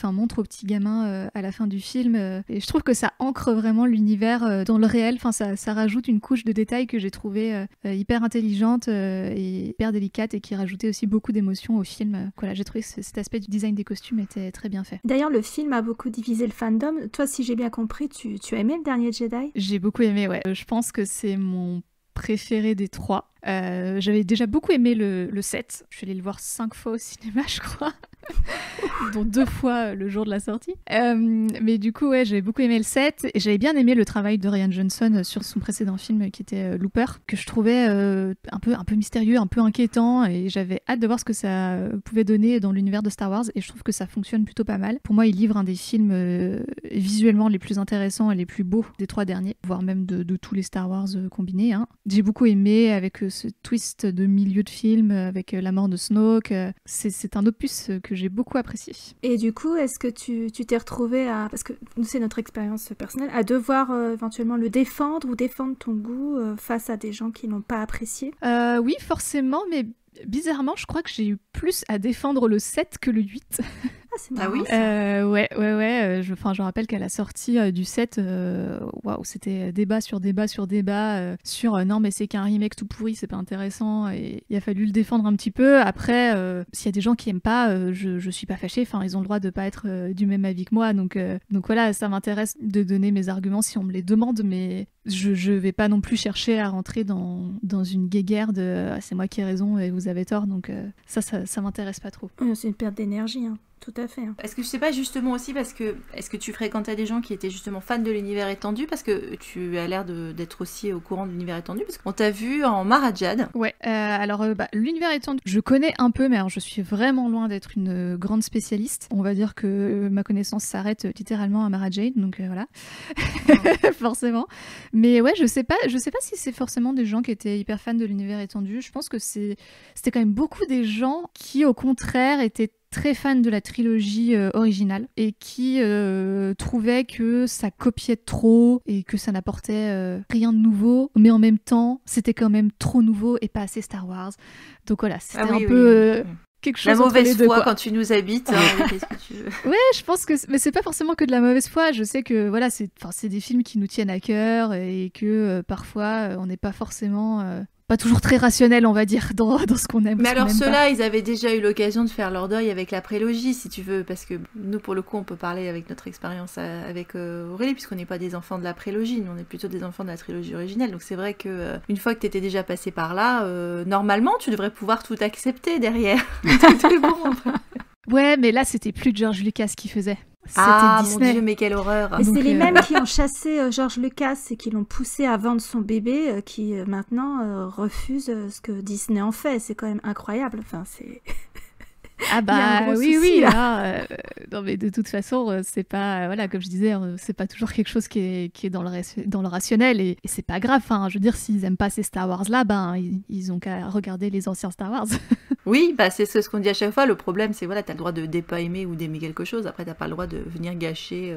montre au petit gamin à la fin du film. Et je trouve que ça ancre vraiment l'univers dans le réel. Enfin, ça rajoute une couche de détails que j'ai trouvée hyper intelligente et hyper délicate et qui rajoutait aussi beaucoup d'émotions au film. Voilà, j'ai trouvé que cet aspect du design des costumes était très bien fait. D'ailleurs, le film a beaucoup divisé le fandom. Toi, si j'ai bien compris, tu as aimé le dernier Jedi? J'ai beaucoup aimé, ouais. Je pense que c'est mon préféré des 3. J'avais déjà beaucoup aimé le 7. Je suis allée le voir 5 fois au cinéma, je crois. Dont 2 fois le jour de la sortie. Mais du coup, ouais, j'avais beaucoup aimé le 7. Et j'avais bien aimé le travail de Rian Johnson sur son précédent film qui était Looper, que je trouvais un peu mystérieux, un peu inquiétant. Et j'avais hâte de voir ce que ça pouvait donner dans l'univers de Star Wars. Et je trouve que ça fonctionne plutôt pas mal. Pour moi, il livre un des films visuellement les plus intéressants et les plus beaux des 3 derniers, voire même de tous les Star Wars combinés. J'ai beaucoup aimé avec ce twist de milieu de film, avec la mort de Snoke. C'est un opus que j'ai beaucoup apprécié. Et du coup, est-ce que tu t'es retrouvée à, parce que nous c'est notre expérience personnelle, à devoir éventuellement le défendre ou défendre ton goût face à des gens qui n'ont pas apprécié? Oui, forcément, mais bizarrement, je crois que j'ai eu plus à défendre le 7 que le 8. Ah oui. Ouais. Je rappelle qu'à la sortie du 7, c'était débat sur débat sur débat sur non mais c'est qu'un remake tout pourri, c'est pas intéressant et il a fallu le défendre un petit peu. Après, s'il y a des gens qui aiment pas, je suis pas fâchée. Enfin, ils ont le droit de pas être du même avis que moi, donc voilà, ça m'intéresse de donner mes arguments si on me les demande, mais je vais pas non plus chercher à rentrer dans une guéguerre de c'est moi qui ai raison et vous avez tort, donc ça m'intéresse pas trop. C'est une perte d'énergie, hein. Tout à fait. Est-ce que je sais pas justement aussi parce que est-ce que tu fréquentais des gens qui étaient justement fans de l'univers étendu, parce que tu as l'air d'être aussi au courant de l'univers étendu, parce qu'on t'a vu en Marajad. Ouais, alors l'univers étendu, je connais un peu, mais alors je suis vraiment loin d'être une grande spécialiste. On va dire que ma connaissance s'arrête littéralement à Mara Jade, donc voilà, forcément. Mais ouais, je sais pas si c'est forcément des gens qui étaient hyper fans de l'univers étendu. Je pense que c'était quand même beaucoup des gens qui, au contraire, étaient très fan de la trilogie originale et qui trouvait que ça copiait trop et que ça n'apportait rien de nouveau, mais en même temps c'était quand même trop nouveau et pas assez Star Wars. Donc voilà, c'était peu quelque chose. La mauvaise foi quoi. Quand tu nous habites, qu'est-ce que tu veux? Ouais, je pense que mais c'est pas forcément que de la mauvaise foi. Je sais que voilà, c'est des films qui nous tiennent à cœur et que parfois on n'est pas forcément pas toujours très rationnel, on va dire, dans ce qu'on aime. Mais alors ceux-là, ils avaient déjà eu l'occasion de faire leur deuil avec la prélogie, si tu veux, parce que nous, pour le coup, on peut parler avec notre expérience avec Aurélie, puisqu'on n'est pas des enfants de la prélogie, nous, on est plutôt des enfants de la trilogie originelle. Donc c'est vrai que une fois que tu étais déjà passé par là, normalement, tu devrais pouvoir tout accepter derrière. Tout est bon. Ouais, mais là, c'était plus George Lucas qui faisait. C'était Disney. Mon Dieu, mais quelle horreur. Et c'est les mêmes qui ont chassé George Lucas et qui l'ont poussé à vendre son bébé, qui maintenant refuse ce que Disney en fait. C'est quand même incroyable. Enfin, c'est... Ah bah oui, là. Non mais de toute façon, c'est pas, voilà, comme je disais, c'est pas toujours quelque chose qui est dans le rationnel et c'est pas grave. Enfin, je veux dire, s'ils aiment pas ces Star Wars là, ben ils ont qu'à regarder les anciens Star Wars. Oui, bah c'est ce qu'on dit à chaque fois. Le problème, c'est voilà, t'as le droit de pas aimer ou d'aimer quelque chose. Après, t'as pas le droit de venir gâcher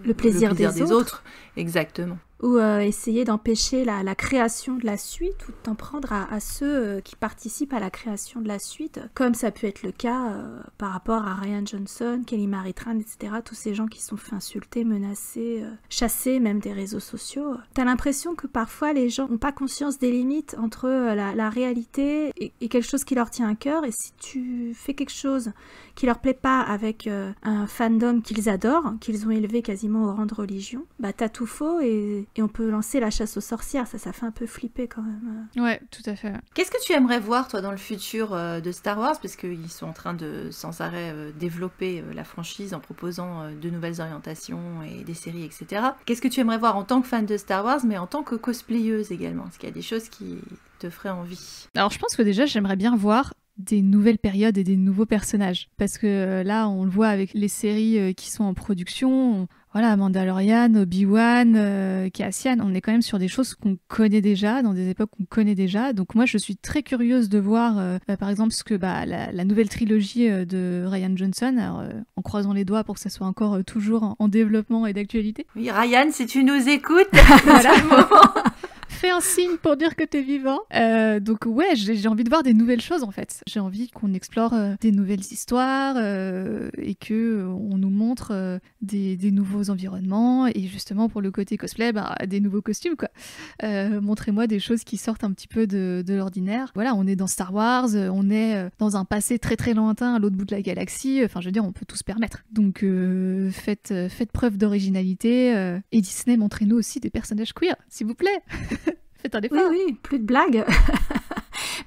le plaisir des autres. Exactement. Ou essayer d'empêcher la création de la suite ou de t'en prendre à ceux qui participent à la création de la suite, comme ça peut être le cas par rapport à Rian Johnson, Kelly Marie Tran, etc. Tous ces gens qui sont fait insulter, menacés, chassés, même des réseaux sociaux. T'as l'impression que parfois les gens n'ont pas conscience des limites entre la réalité et quelque chose qui leur tient à cœur, et si tu fais quelque chose qui leur plaît pas avec un fandom qu'ils adorent, qu'ils ont élevé quasiment au rang de religion, bah t'as tout faux et on peut lancer la chasse aux sorcières. Ça fait un peu flipper quand même. Ouais, tout à fait. Qu'est-ce que tu aimerais voir, toi, dans le futur de Star Wars? Parce qu'ils sont en train de, sans arrêt, développer la franchise en proposant de nouvelles orientations et des séries, etc. Qu'est-ce que tu aimerais voir en tant que fan de Star Wars, mais en tant que cosplayeuse également? Est-ce qu'il y a des choses qui te feraient envie? Alors, je pense que déjà, j'aimerais bien voir des nouvelles périodes et des nouveaux personnages. Parce que là, on le voit avec les séries qui sont en production. Voilà, Mandalorian, Obi-Wan, Cassian, on est quand même sur des choses qu'on connaît déjà, dans des époques qu'on connaît déjà. Donc moi, je suis très curieuse de voir, par exemple, ce que la nouvelle trilogie de Rian Johnson, alors, en croisant les doigts pour que ça soit encore toujours en développement et d'actualité. Oui, Ryan, si tu nous écoutes, voilà. Fais un signe pour dire que t'es vivant. Donc ouais, j'ai envie de voir des nouvelles choses en fait. J'ai envie qu'on explore des nouvelles histoires et que on nous montre des nouveaux environnements et justement pour le côté cosplay, des nouveaux costumes quoi. Montrez-moi des choses qui sortent un petit peu de l'ordinaire. Voilà, on est dans Star Wars, on est dans un passé très très lointain à l'autre bout de la galaxie. Enfin, je veux dire, on peut tout se permettre. Donc faites preuve d'originalité et Disney, montrez-nous aussi des personnages queer, s'il vous plaît. Faites un effort. Oui, plus de blagues.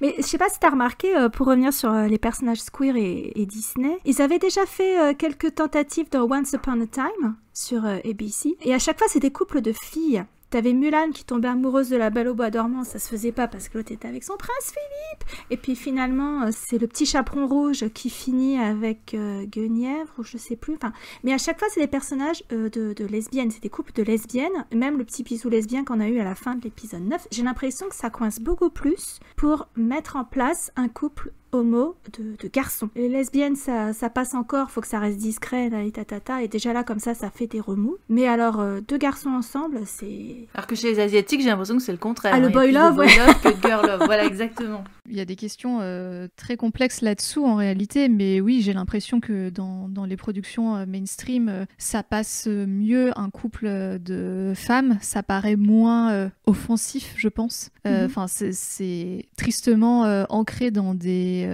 Mais je sais pas si t'as remarqué, pour revenir sur les personnages queer et Disney, ils avaient déjà fait quelques tentatives dans Once Upon a Time sur ABC. Et à chaque fois, c'est des couples de filles. T'avais Mulan qui tombait amoureuse de la Belle au bois dormant, ça se faisait pas parce que l'autre était avec son prince Philippe. Et puis finalement, c'est le petit chaperon rouge qui finit avec Guenièvre, ou je sais plus. Enfin, mais à chaque fois, c'est des personnages de lesbiennes, c'est des couples de lesbiennes. Même le petit bisou lesbien qu'on a eu à la fin de l'épisode 9, j'ai l'impression que ça coince beaucoup plus pour mettre en place un couple homo de garçons. Les lesbiennes, ça passe encore, faut que ça reste discret, là, et déjà là, comme ça fait des remous. Mais alors, deux garçons ensemble, c'est... Alors que chez les Asiatiques, j'ai l'impression que c'est le contraire. Ah, le boy love, ouais. Boy love que girl love, voilà, exactement. Il y a des questions très complexes là-dessous, en réalité, mais oui, j'ai l'impression que dans les productions mainstream, ça passe mieux un couple de femmes, ça paraît moins offensif, je pense. Enfin, c'est tristement ancré dans des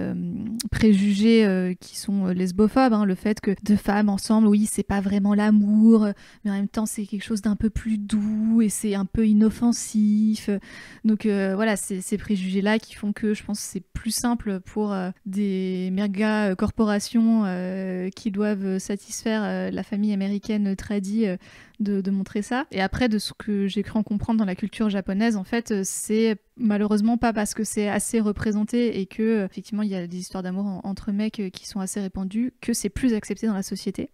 préjugés qui sont lesbophobes, hein, le fait que deux femmes ensemble, oui, c'est pas vraiment l'amour, mais en même temps c'est quelque chose d'un peu plus doux et c'est un peu inoffensif. Donc voilà, c'est ces préjugés-là qui font que je pense que c'est plus simple pour des méga corporations qui doivent satisfaire la famille américaine tradie de montrer ça. Et après, de ce que j'ai cru en comprendre dans la culture japonaise, en fait, c'est malheureusement pas parce que c'est assez représenté et que effectivement il y a des histoires d'amour entre mecs qui sont assez répandues que c'est plus accepté dans la société.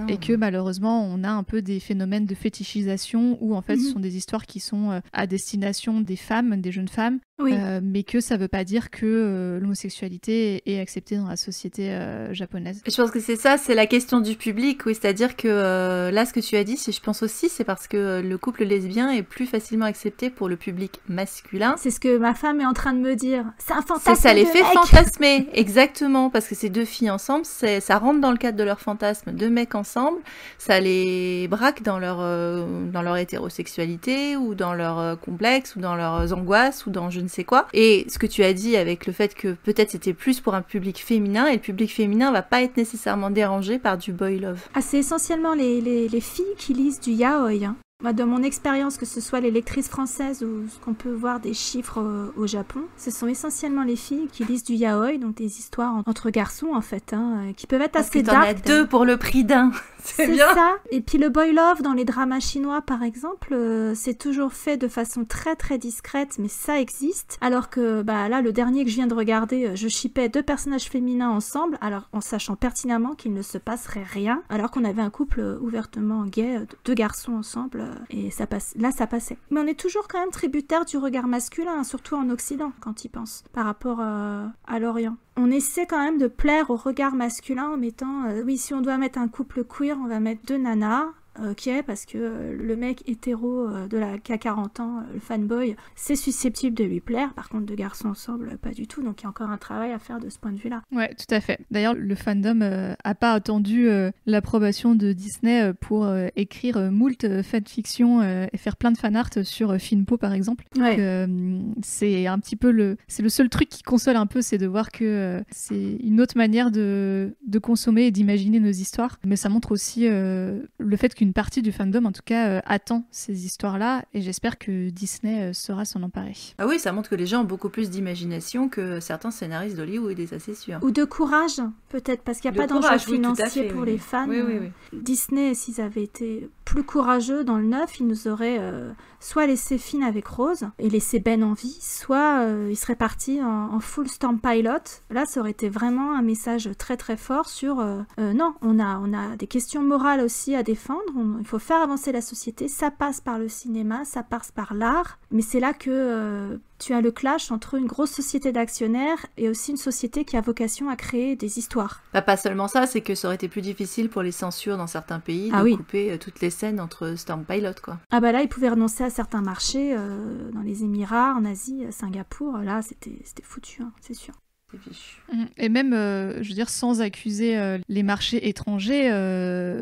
Et que malheureusement on a un peu des phénomènes de fétichisation où en fait ce sont des histoires qui sont à destination des femmes, des jeunes femmes, oui. Mais que ça veut pas dire que l'homosexualité est acceptée dans la société japonaise. Je pense que c'est ça, c'est la question du public, oui, c'est-à-dire que là ce que tu as dit, je pense aussi c'est parce que le couple lesbien est plus facilement accepté pour le public masculin. C'est ce que ma femme est en train de me dire, c'est un fantasme. Ça les fait fantasmer, exactement, parce que ces deux filles ensemble, ça rentre dans le cadre de leur fantasme, deux mecs ensemble, ça les braque dans leur hétérosexualité ou dans leur complexe ou dans leurs angoisses ou dans je ne sais quoi. Et ce que tu as dit avec le fait que peut-être c'était plus pour un public féminin et le public féminin va pas être nécessairement dérangé par du boy love. Ah, c'est essentiellement les filles qui lisent du yaoi, hein. Dans mon expérience, que ce soit les lectrices françaises ou ce qu'on peut voir des chiffres au Japon, ce sont essentiellement les filles qui lisent du yaoi, donc des histoires entre garçons en fait, hein, qui peuvent être assez dark. Parce que t'en as 2 pour le prix d'un. C'est bien. Ça. Et puis le boy love dans les dramas chinois par exemple, c'est toujours fait de façon très très discrète, mais ça existe. Alors que là, le dernier que je viens de regarder, je shippais 2 personnages féminins ensemble, alors en sachant pertinemment qu'il ne se passerait rien, alors qu'on avait un couple ouvertement gay, 2 garçons ensemble. Et ça passait. Mais on est toujours quand même tributaire du regard masculin, surtout en Occident, quand il pense, par rapport à l'Orient. On essaie quand même de plaire au regard masculin en mettant... oui, si on doit mettre un couple queer, on va mettre 2 nanas. Ok, parce que le mec hétéro qui a 40 ans, le fanboy, c'est susceptible de lui plaire. Par contre, 2 garçons ensemble, pas du tout. Donc il y a encore un travail à faire de ce point de vue-là. Ouais, tout à fait. D'ailleurs, le fandom a pas attendu l'approbation de Disney pour écrire moult fanfiction et faire plein de fanart sur Finpo, par exemple. Ouais. C'est un petit peu c'est le seul truc qui console un peu, c'est de voir que c'est une autre manière de consommer et d'imaginer nos histoires. Mais ça montre aussi le fait qu'une partie du fandom, en tout cas, attend ces histoires-là, et j'espère que Disney saura s'en emparer. Ah oui, ça montre que les gens ont beaucoup plus d'imagination que certains scénaristes d'Hollywood, et ça c'est sûr. Ou de courage, peut-être, parce qu'il n'y a pas d'enjeu financier pour les fans. Oui. Disney, s'ils avaient été plus courageux dans le 9, ils nous auraient soit laissé Finn avec Rose et laissé Ben en vie, soit ils seraient partis en full Storm Pilot. Là, ça aurait été vraiment un message très très fort sur non, on a des questions morales aussi à défendre. Il faut faire avancer la société. Ça passe par le cinéma, ça passe par l'art. Mais c'est là que tu as le clash entre une grosse société d'actionnaires et aussi une société qui a vocation à créer des histoires. Pas seulement ça, c'est que ça aurait été plus difficile pour les censures dans certains pays de couper toutes les scènes entre Storm Pilot, quoi. Ah là, ils pouvaient renoncer à certains marchés dans les Émirats, en Asie, à Singapour. Là, c'était foutu, hein, c'est sûr. Et même, je veux dire, sans accuser les marchés étrangers,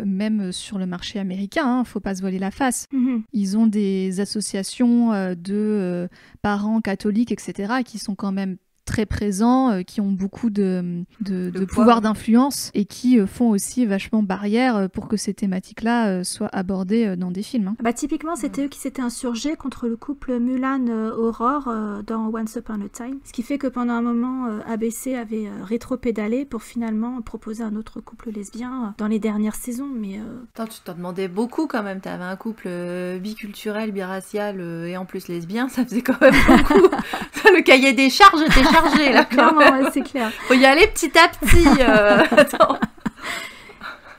même sur le marché américain, hein, faut pas se voiler la face. Ils ont des associations de parents catholiques, etc., qui sont quand même très présents, qui ont beaucoup de pouvoir d'influence et qui font aussi vachement barrière pour que ces thématiques-là soient abordées dans des films. Hein. Typiquement, c'était eux qui s'étaient insurgés contre le couple Mulan-Aurore dans Once Upon a Time. Ce qui fait que pendant un moment, ABC avait rétro-pédalé pour finalement proposer un autre couple lesbien dans les dernières saisons. Mais Attends, tu t'en demandais beaucoup quand même. T'avais un couple biculturel, biracial et en plus lesbien, ça faisait quand même beaucoup. Le cahier des charges était chargé là. Clairement, ouais, c'est clair. Faut y aller petit à petit. Attends.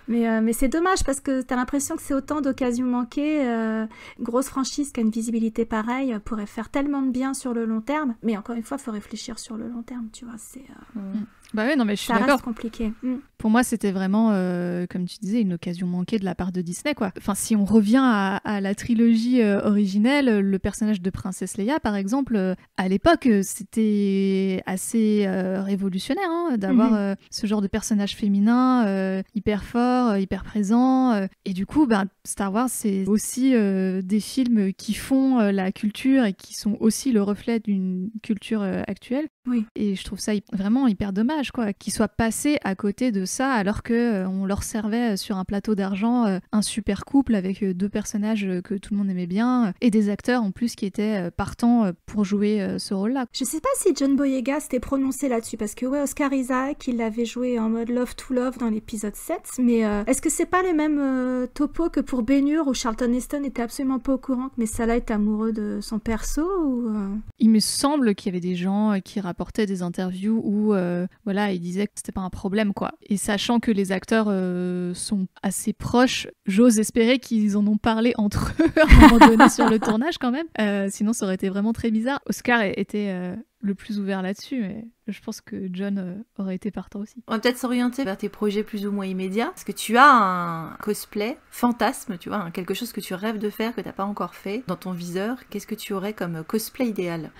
Mais c'est dommage parce que t'as l'impression que c'est autant d'occasions manquées. Une grosse franchise qui a une visibilité pareille pourrait faire tellement de bien sur le long terme. Mais encore une fois, il faut réfléchir sur le long terme, tu vois. Bah oui, non, mais je suis d'accord. d'accord. Ça reste compliqué. Pour moi, c'était vraiment, comme tu disais, une occasion manquée de la part de Disney, quoi. Enfin, si on revient à la trilogie originelle, le personnage de Princesse Leia, par exemple, à l'époque, c'était assez révolutionnaire hein, d'avoir ce genre de personnage féminin hyper fort, hyper présent. Et du coup, Star Wars, c'est aussi des films qui font la culture et qui sont aussi le reflet d'une culture actuelle. Oui. Et je trouve ça vraiment hyper dommage, quoi, qu'ils soient passés à côté de ça alors qu'on leur servait sur un plateau d'argent un super couple avec 2 personnages que tout le monde aimait bien et des acteurs en plus qui étaient partants pour jouer ce rôle-là. Je sais pas si John Boyega s'était prononcé là-dessus parce que Oscar Isaac, il l'avait joué en mode Love to Love dans l'épisode 7, mais est-ce que c'est pas les mêmes topos que pour Ben-Hur où Charlton Heston était absolument pas au courant que Messala est amoureux de son perso ou Il me semble qu'il y avait des gens qui rapportaient des interviews où ils disaient que c'était pas un problème, quoi. Et sachant que les acteurs sont assez proches, j'ose espérer qu'ils en ont parlé entre eux à un moment donné sur le tournage quand même. Sinon ça aurait été vraiment très bizarre. Oscar était le plus ouvert là-dessus, mais je pense que John aurait été partant aussi. On va peut-être s'orienter vers tes projets plus ou moins immédiats. Est-ce que tu as un cosplay fantasme, tu vois, quelque chose que tu rêves de faire, que t'as pas encore fait, dans ton viseur? Qu'est-ce que tu aurais comme cosplay idéal?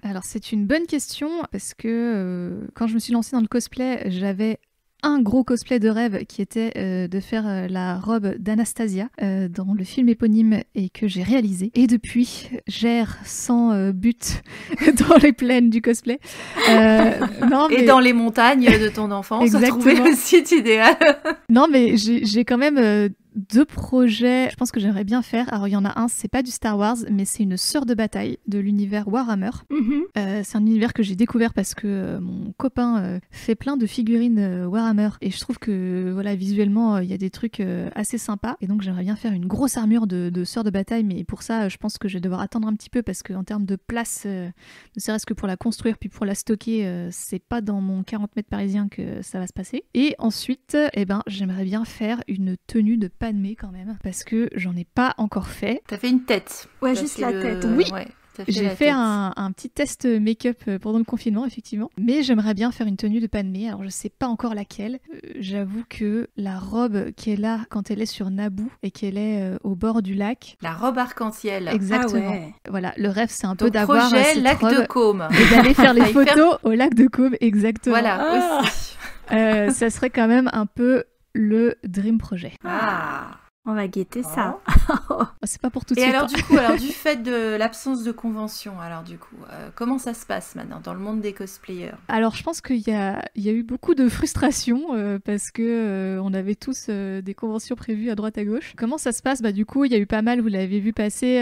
Alors c'est une bonne question, parce que quand je me suis lancée dans le cosplay, j'avais un gros cosplay de rêve qui était de faire la robe d'Anastasia dans le film éponyme et que j'ai réalisé. Et depuis, j'erre sans but dans les plaines du cosplay. Non, mais... Et dans les montagnes de ton enfance, trouver le site idéal. Non, mais j'ai quand même... 2 projets, je pense que j'aimerais bien faire. Alors il y en a un, c'est pas du Star Wars, mais c'est une sœur de bataille de l'univers Warhammer. C'est un univers que j'ai découvert parce que mon copain fait plein de figurines Warhammer et je trouve que voilà, visuellement il y a des trucs assez sympas et donc j'aimerais bien faire une grosse armure de sœur de bataille, mais pour ça je pense que je vais devoir attendre un petit peu parce qu'en termes de place, ne serait-ce que pour la construire puis pour la stocker, c'est pas dans mon 40 mètres parisien que ça va se passer. Et ensuite, j'aimerais bien faire une tenue de Padmé quand même, parce que j'en ai pas encore fait. T'as fait une tête. Ouais, juste la tête. Oui. Ouais. J'ai fait un petit test make-up pendant le confinement, effectivement. Mais j'aimerais bien faire une tenue de Padmé. Alors, je sais pas encore laquelle. J'avoue que la robe qu'elle a quand elle est sur Naboo et qu'elle est au bord du lac... La robe arc-en-ciel. Exactement. Ah ouais. Voilà, le rêve, c'est un peu donc, d'avoir projet cette lac robe de Caume. et d'aller faire les photos au lac de Caume, exactement. Voilà, aussi. Ça serait quand même un peu le dream projet. On va guetter ça. C'est pas pour tout de suite. Et suite. alors du coup, du fait de l'absence de convention, comment ça se passe maintenant dans le monde des cosplayers? Alors je pense qu'il y a eu beaucoup de frustration parce que on avait tous des conventions prévues à droite à gauche. Comment ça se passe? Du coup, il y a eu pas mal, vous l'avez vu passer,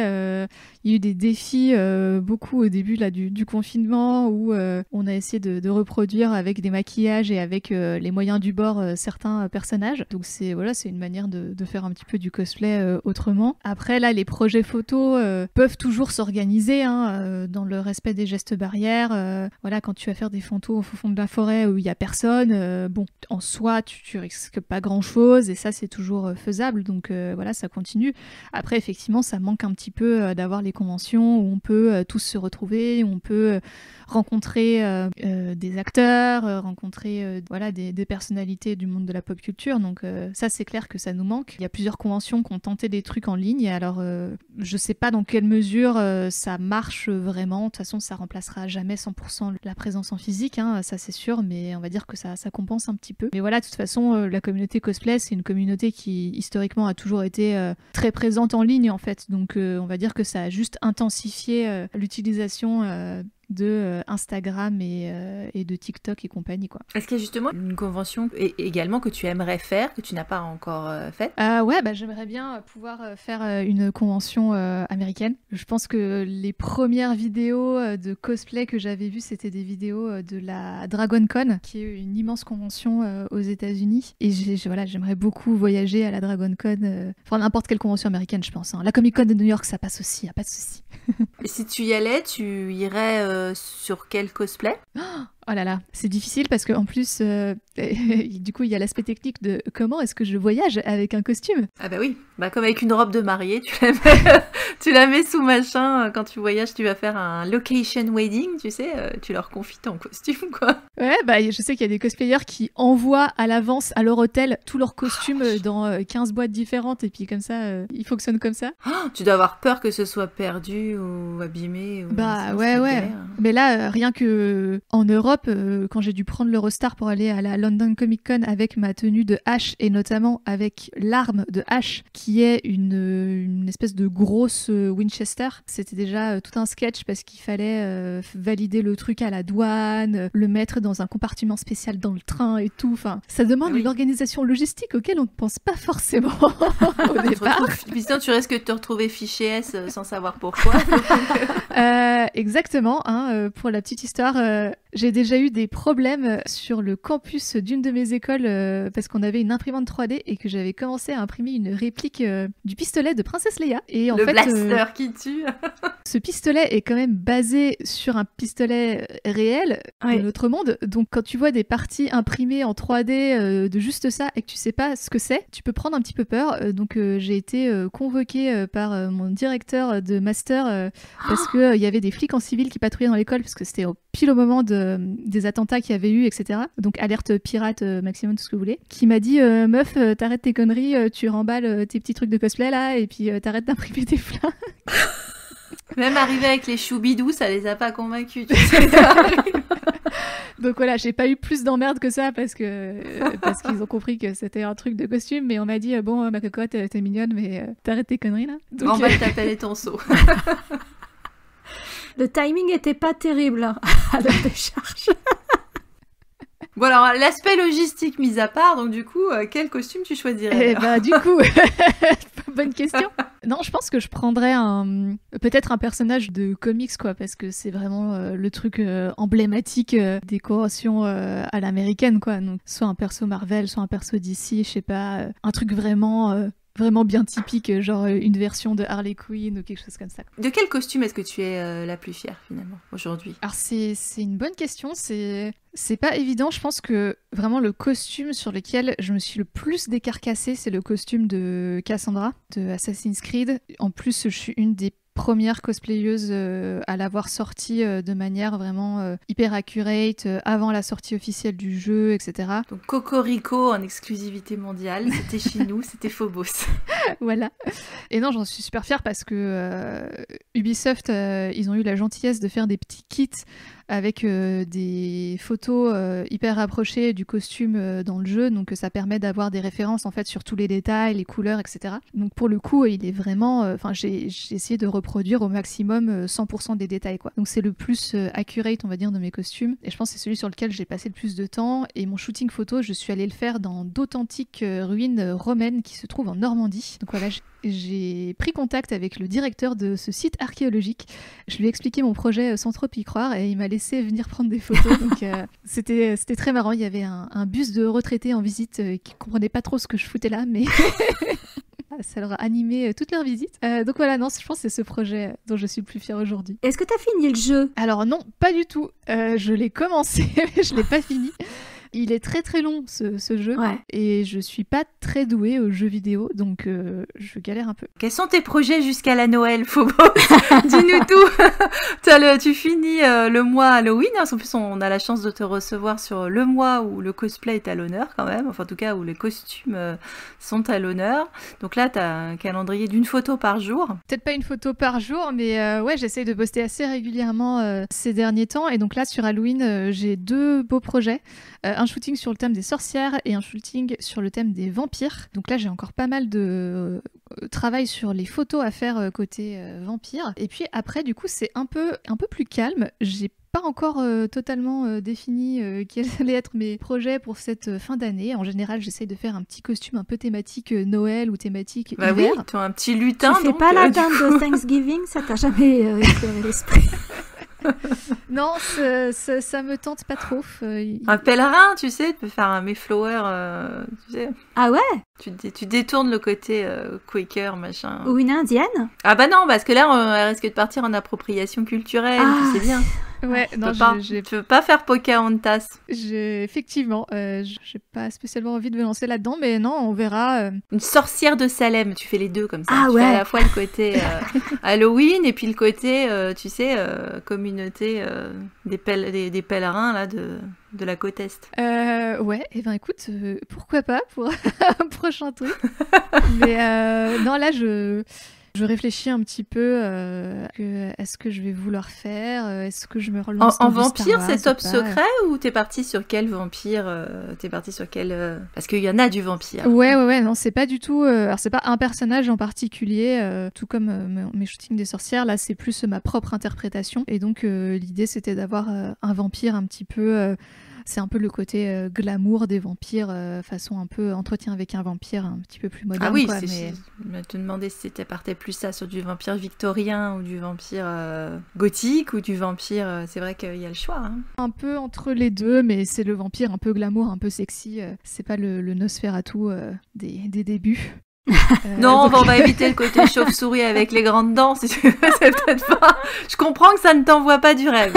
il y a eu des défis beaucoup au début là, du confinement où on a essayé de reproduire avec des maquillages et avec les moyens du bord certains personnages. Donc c'est une manière de faire un petit peu du cosplay autrement. Après là, les projets photos peuvent toujours s'organiser dans le respect des gestes barrières. Quand tu vas faire des photos au fond de la forêt où il y a personne, en soi tu risques pas grand chose et ça c'est toujours faisable, donc ça continue. Après effectivement ça manque un petit peu d'avoir les conventions où on peut tous se retrouver, où on peut rencontrer des acteurs, rencontrer des personnalités du monde de la pop culture, donc ça c'est clair que ça nous manque. Il y a plusieurs conventions qui ont tenté des trucs en ligne, alors je sais pas dans quelle mesure ça marche vraiment. De toute façon ça remplacera jamais 100% la présence en physique, ça c'est sûr, mais on va dire que ça compense un petit peu. Mais voilà, de toute façon la communauté cosplay c'est une communauté qui historiquement a toujours été très présente en ligne en fait, donc on va dire que ça a juste intensifié l'utilisation de Instagram et de TikTok et compagnie, quoi. Est-ce qu'il y a justement une convention également que tu aimerais faire, que tu n'as pas encore faite? J'aimerais bien pouvoir faire une convention américaine. Je pense que les premières vidéos de cosplay que j'avais vues, c'était des vidéos de la DragonCon, qui est une immense convention aux États-Unis. Et j'aimerais beaucoup voyager à la DragonCon, n'importe quelle convention américaine, je pense. La Comic-Con de New York, ça passe aussi, y a pas de souci. Et si tu y allais, tu irais sur quel cosplay? Oh là là, c'est difficile parce qu'en plus, du coup, il y a l'aspect technique de comment est-ce que je voyage avec un costume. Ah bah oui, comme avec une robe de mariée, tu la mets sous machin. Quand tu voyages, tu vas faire un location wedding, tu sais, tu leur confies ton costume, quoi. Ouais, je sais qu'il y a des cosplayers qui envoient à l'avance à leur hôtel tous leurs costumes dans 15 boîtes différentes et puis comme ça, ils fonctionnent comme ça. Tu dois avoir peur que ce soit perdu ou abîmé. Ouais. Mais là, rien que en Europe, quand j'ai dû prendre l'Eurostar pour aller à la London Comic Con avec ma tenue de H et notamment avec l'arme de H qui est une espèce de grosse Winchester, c'était déjà tout un sketch parce qu'il fallait valider le truc à la douane, le mettre dans un compartiment spécial dans le train et tout. Enfin, ça demande une organisation logistique auquel on ne pense pas forcément au départ. Puis sinon, tu risques de te retrouver fiché S sans savoir pourquoi. Exactement. Pour la petite histoire, j'ai déjà eu des problèmes sur le campus d'une de mes écoles parce qu'on avait une imprimante 3D et que j'avais commencé à imprimer une réplique du pistolet de Princesse Leia. Et en le fait, blaster qui tue. Ce pistolet est quand même basé sur un pistolet réel de notre monde. Donc quand tu vois des parties imprimées en 3D de juste ça et que tu sais pas ce que c'est, tu peux prendre un petit peu peur. Donc j'ai été convoquée par mon directeur de master parce qu'il y avait des flics en civil qui patrouillaient dans l'école parce que c'était pile au moment des attentats qu'il y avait eu, etc. Donc alerte pirate maximum, tout ce que vous voulez. Qui m'a dit meuf, t'arrêtes tes conneries, tu remballes tes petits trucs de cosplay là et puis t'arrêtes d'imprimer tes flingues. Même arrivé avec les choubidous, ça les a pas convaincus, tu sais. Donc voilà, j'ai pas eu plus d'emmerdes que ça parce qu'ils ont compris que c'était un truc de costume, mais on m'a dit bon ma cocotte t'es mignonne mais t'arrêtes tes conneries là. Donc, Remballe ta pelle et ton seau. Le timing était pas terrible hein, à la décharge. Bon alors, l'aspect logistique mis à part, donc du coup, quel costume tu choisirais? Eh bah du coup, bonne question. Non, je pense que je prendrais peut-être un personnage de comics, quoi, parce que c'est vraiment le truc emblématique des conventions à l'américaine, quoi. Donc, soit un perso Marvel, soit un perso DC, je sais pas, un truc vraiment bien typique, genre une version de Harley Quinn ou quelque chose comme ça. De quel costume est-ce que tu es la plus fière, finalement, aujourd'hui? Alors, c'est une bonne question, c'est pas évident. Je pense que vraiment le costume sur lequel je me suis le plus décarcassée, c'est le costume de Cassandra de Assassin's Creed. En plus, je suis une des premières cosplayeuses à l'avoir sorti de manière vraiment hyper accurate avant la sortie officielle du jeu, etc. Donc Cocorico en exclusivité mondiale, c'était chez nous, c'était Phobos. Voilà. Et non, j'en suis super fière parce que Ubisoft, ils ont eu la gentillesse de faire des petits kits avec des photos hyper rapprochées du costume dans le jeu, donc ça permet d'avoir des références en fait sur tous les détails, les couleurs, etc. Donc pour le coup, il est vraiment, j'ai essayé de reproduire au maximum 100% des détails, quoi. Donc c'est le plus accurate, on va dire, de mes costumes, et je pense que c'est celui sur lequel j'ai passé le plus de temps. Et mon shooting photo, je suis allée le faire dans d'authentiques ruines romaines qui se trouvent en Normandie. Donc voilà, j'ai pris contact avec le directeur de ce site archéologique. Je lui ai expliqué mon projet sans trop y croire et il m'a laissé venir prendre des photos. Donc c'était très marrant. Il y avait un bus de retraités en visite qui comprenait pas trop ce que je foutais là, mais ça leur a animé toute leur visite. Donc voilà, non, je pense que c'est ce projet dont je suis le plus fière aujourd'hui. Est-ce que t'as fini le jeu? Alors non, pas du tout. Je l'ai commencé, mais je l'ai pas fini. Il est très très long ce jeu, ouais. Et je suis pas très douée aux jeux vidéo, donc je galère un peu. Quels sont tes projets jusqu'à la Noël, Phobos? Dis-nous tout. Tu finis le mois Halloween, hein, en plus on a la chance de te recevoir sur le mois où le cosplay est à l'honneur quand même, enfin en tout cas où les costumes sont à l'honneur. Donc là t'as un calendrier d'une photo par jour. Peut-être pas une photo par jour, mais ouais, j'essaye de poster assez régulièrement ces derniers temps, et donc là sur Halloween j'ai 2 beaux projets. Un shooting sur le thème des sorcières et un shooting sur le thème des vampires. Donc là, j'ai encore pas mal de travail sur les photos à faire côté vampire. Et puis après, du coup, c'est un peu plus calme. J'ai pas encore totalement défini quels allaient être mes projets pour cette fin d'année. En général, j'essaye de faire un petit costume un peu thématique Noël ou thématique hiver. Oui, tu as un petit lutin. Tu fais pas la dinde de Thanksgiving, ça t'a jamais éclairé l'esprit? Non, ça me tente pas trop. Un pèlerin, tu sais, tu peux faire un Mayflower, tu sais. Ah ouais? Tu détournes le côté Quaker, machin. Ou une indienne? Ah bah non, parce que là, on risque de partir en appropriation culturelle, tu sais bien. Ouais, non, tu peux pas faire Pocahontas. Effectivement, j'ai pas spécialement envie de me lancer là-dedans, mais non, on verra. Une sorcière de Salem, tu fais les deux comme ça. Ah tu ouais. fais à la fois le côté Halloween et puis le côté, tu sais, communauté des pèlerins là de la côte Est. Ouais, et ben écoute, pourquoi pas pour un prochain truc. Mais non, là, je réfléchis un petit peu est-ce que je vais vouloir faire, est-ce que je me relance en dans vampire, Star Wars, c'est top secret ou t'es partie sur quel vampire t'es partie sur quel parce qu'il y en a du vampire. Ouais, non, c'est pas du tout alors c'est pas un personnage en particulier, tout comme mes shootings des sorcières, là c'est plus ma propre interprétation, et donc l'idée c'était d'avoir un vampire un petit peu c'est un peu le côté glamour des vampires, façon un peu entretien avec un vampire un petit peu plus moderne. Ah oui, quoi, je me te demandais si t'étais partais plus ça sur du vampire victorien ou du vampire gothique ou du vampire... c'est vrai qu'il y a le choix. Hein. Un peu entre les deux, mais c'est le vampire un peu glamour, un peu sexy. C'est pas le Nosferatu des débuts. Non, donc... on va éviter le côté chauve-souris avec les grandes dents, si tu veux, c'est peut-être pas... Je comprends que ça ne t'envoie pas du rêve.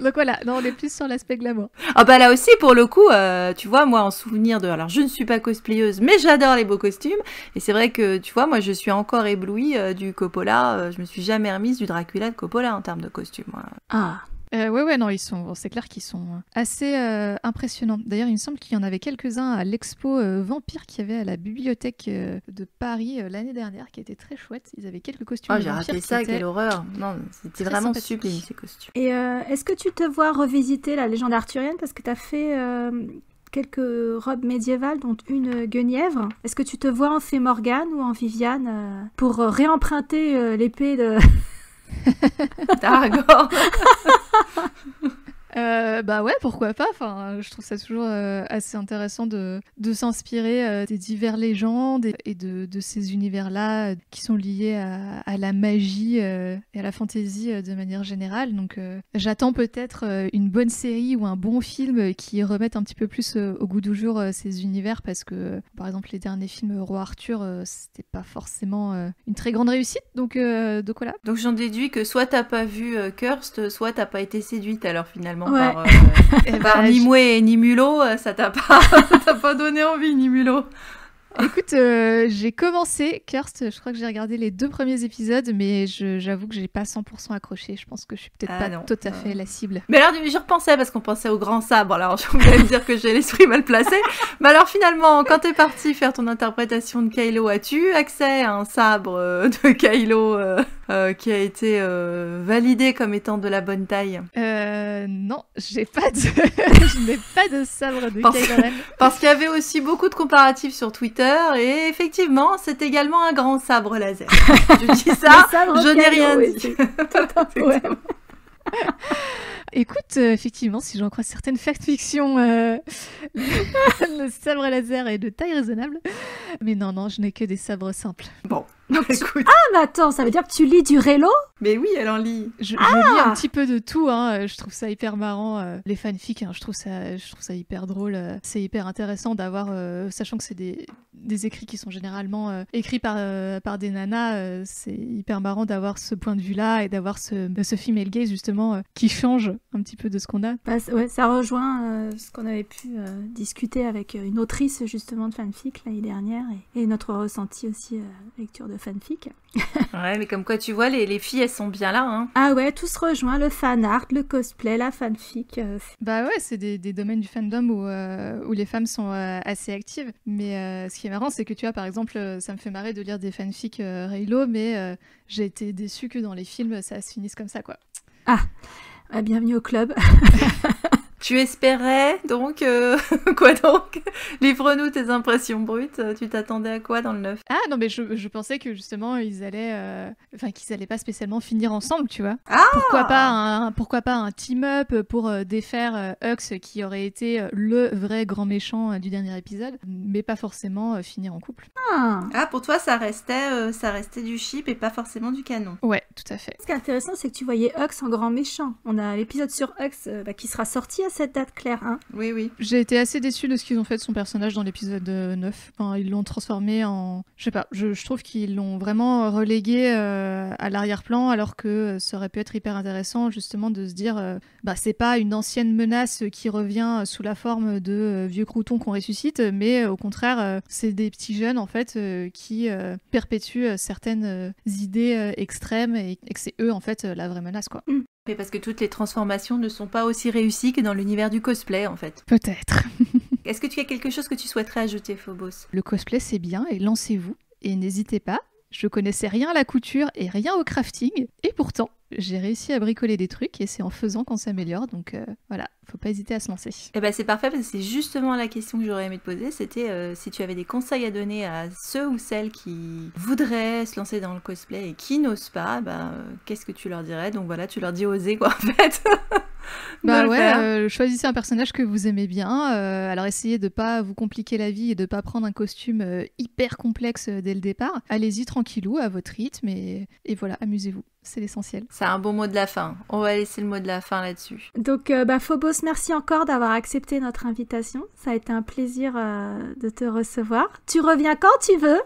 Donc voilà, non, on est plus sur l'aspect glamour. Ah bah là aussi, pour le coup, tu vois, moi, en souvenir de... Alors, je ne suis pas cosplayeuse, mais j'adore les beaux costumes. Et c'est vrai que, tu vois, moi, je suis encore éblouie du Coppola. Je me suis jamais remise du Dracula de Coppola en termes de costumes. Moi. Ah. Ouais, non, c'est clair qu'ils sont assez impressionnants. D'ailleurs, il me semble qu'il y en avait quelques-uns à l'expo Vampire qu'il y avait à la bibliothèque de Paris l'année dernière, qui était très chouette. Ils avaient quelques costumes de j'ai vampires raté ça, quelle horreur. Non, c'était vraiment sympathique. sublime ces costumes. Et est-ce que tu te vois revisiter la légende arthurienne parce que tu as fait quelques robes médiévales, dont une Guenièvre. Est-ce que tu te vois en Fée Morgane ou en Viviane pour réemprunter l'épée de... D'Aragorn. Bah ouais, pourquoi pas. Enfin, je trouve ça toujours assez intéressant de s'inspirer des diverses légendes et de ces univers-là qui sont liés à la magie et à la fantaisie de manière générale. Donc j'attends peut-être une bonne série ou un bon film qui remette un petit peu plus au goût du jour ces univers, parce que par exemple les derniers films Roi Arthur, c'était pas forcément une très grande réussite. Donc voilà. Donc j'en déduis que soit t'as pas vu Cursed, soit t'as pas été séduite alors finalement. Ouais. Par Nimue ni Mulot, ça t'a pas donné envie, ni Mulot. Écoute, j'ai commencé Cursed, je crois que j'ai regardé les 2 premiers épisodes, mais j'avoue que j'ai pas 100% accroché. Je pense que je suis peut-être pas tout à fait la cible. Mais alors, j'y repensais parce qu'on pensait au grand sabre. Alors, je voulais me dire que j'ai l'esprit mal placé. Mais alors, finalement, quand t'es parti faire ton interprétation de Kylo, as-tu accès à un sabre de Kylo qui a été validé comme étant de la bonne taille? Non, je n'ai pas de sabre de Kylo Ren. Parce qu'il y avait aussi beaucoup de comparatifs sur Twitter et effectivement, c'est également un grand sabre laser. Je dis ça, je n'ai rien dit. Ouais. Écoute, effectivement, si j'en crois certaines fanfictions, le sabre laser est de taille raisonnable. Mais non, je n'ai que des sabres simples. Bon, écoute. Ah, mais attends, ça veut dire que tu lis du Relo? Mais oui, elle en lit. Je lis un petit peu de tout, hein. Je trouve ça hyper marrant. Les fanfics, hein, je trouve ça hyper drôle. C'est hyper intéressant d'avoir, sachant que c'est des écrits qui sont généralement écrits par des nanas, c'est hyper marrant d'avoir ce point de vue-là et d'avoir ce female gaze justement qui change un petit peu de ce qu'on a. Bah, ouais, ça rejoint ce qu'on avait pu discuter avec une autrice justement de fanfic l'année dernière et notre ressenti aussi lecture de fanfic. Ouais, mais comme quoi tu vois, les filles elles sont bien là, hein. Ah ouais, tout se rejoint, le fan art, le cosplay, la fanfic. Bah ouais, c'est des domaines du fandom où les femmes sont assez actives. Mais ce qui est marrant, c'est que tu vois, par exemple, ça me fait marrer de lire des fanfics Reylo, mais j'ai été déçue que dans les films, ça se finisse comme ça, quoi. Ah, bienvenue au club. Tu espérais donc quoi donc? Livre-nous tes impressions brutes. Tu t'attendais à quoi dans le 9? Ah non, mais je pensais que justement qu'ils allaient pas spécialement finir ensemble, tu vois. Ah, Pourquoi pas un team-up pour défaire Hux, qui aurait été le vrai grand méchant du dernier épisode, mais pas forcément finir en couple. Ah, pour toi ça restait du ship et pas forcément du canon. Ouais, tout à fait. Ce qui est intéressant, c'est que tu voyais Hux en grand méchant. On a l'épisode sur Hux qui sera sorti à cette date, Claire, hein. Oui. J'ai été assez déçue de ce qu'ils ont fait de son personnage dans l'épisode 9. Enfin, ils l'ont transformé en... Je sais pas, je trouve qu'ils l'ont vraiment relégué à l'arrière-plan, alors que ça aurait pu être hyper intéressant justement de se dire c'est pas une ancienne menace qui revient sous la forme de vieux croutons qu'on ressuscite, mais au contraire, c'est des petits jeunes en fait qui perpétuent certaines idées extrêmes et que c'est eux en fait la vraie menace, quoi. Mais parce que toutes les transformations ne sont pas aussi réussies que dans l'univers du cosplay, en fait. Peut-être. Est-ce que tu as quelque chose que tu souhaiterais ajouter, Phobos? Le cosplay, c'est bien, et lancez-vous. Et n'hésitez pas, je connaissais rien à la couture et rien au crafting, et pourtant, j'ai réussi à bricoler des trucs, et c'est en faisant qu'on s'améliore, donc voilà, faut pas hésiter à se lancer. Eh ben c'est parfait, parce que c'est justement la question que j'aurais aimé te poser, c'était si tu avais des conseils à donner à ceux ou celles qui voudraient se lancer dans le cosplay et qui n'osent pas, qu'est-ce que tu leur dirais? Donc voilà, tu leur dis oser, quoi, en fait. Bah ouais, choisissez un personnage que vous aimez bien, alors essayez de pas vous compliquer la vie et de pas prendre un costume hyper complexe dès le départ. Allez-y tranquillou, à votre rythme, et voilà, amusez-vous, c'est l'essentiel. C'est un bon mot de la fin, on va laisser le mot de la fin là-dessus. Donc Phobos, merci encore d'avoir accepté notre invitation, ça a été un plaisir de te recevoir. Tu reviens quand tu veux.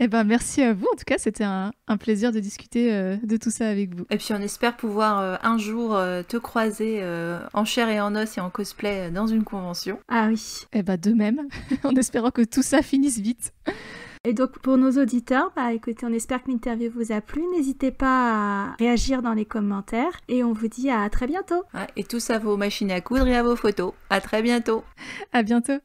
Eh ben merci à vous, en tout cas c'était un plaisir de discuter de tout ça avec vous. Et puis on espère pouvoir un jour te croiser en chair et en os et en cosplay dans une convention. Ah oui. Eh ben de même, en espérant que tout ça finisse vite. Et donc pour nos auditeurs, écoutez, on espère que l'interview vous a plu. N'hésitez pas à réagir dans les commentaires et on vous dit à très bientôt. Et tout ça à vos machines à coudre et à vos photos. À très bientôt. À bientôt.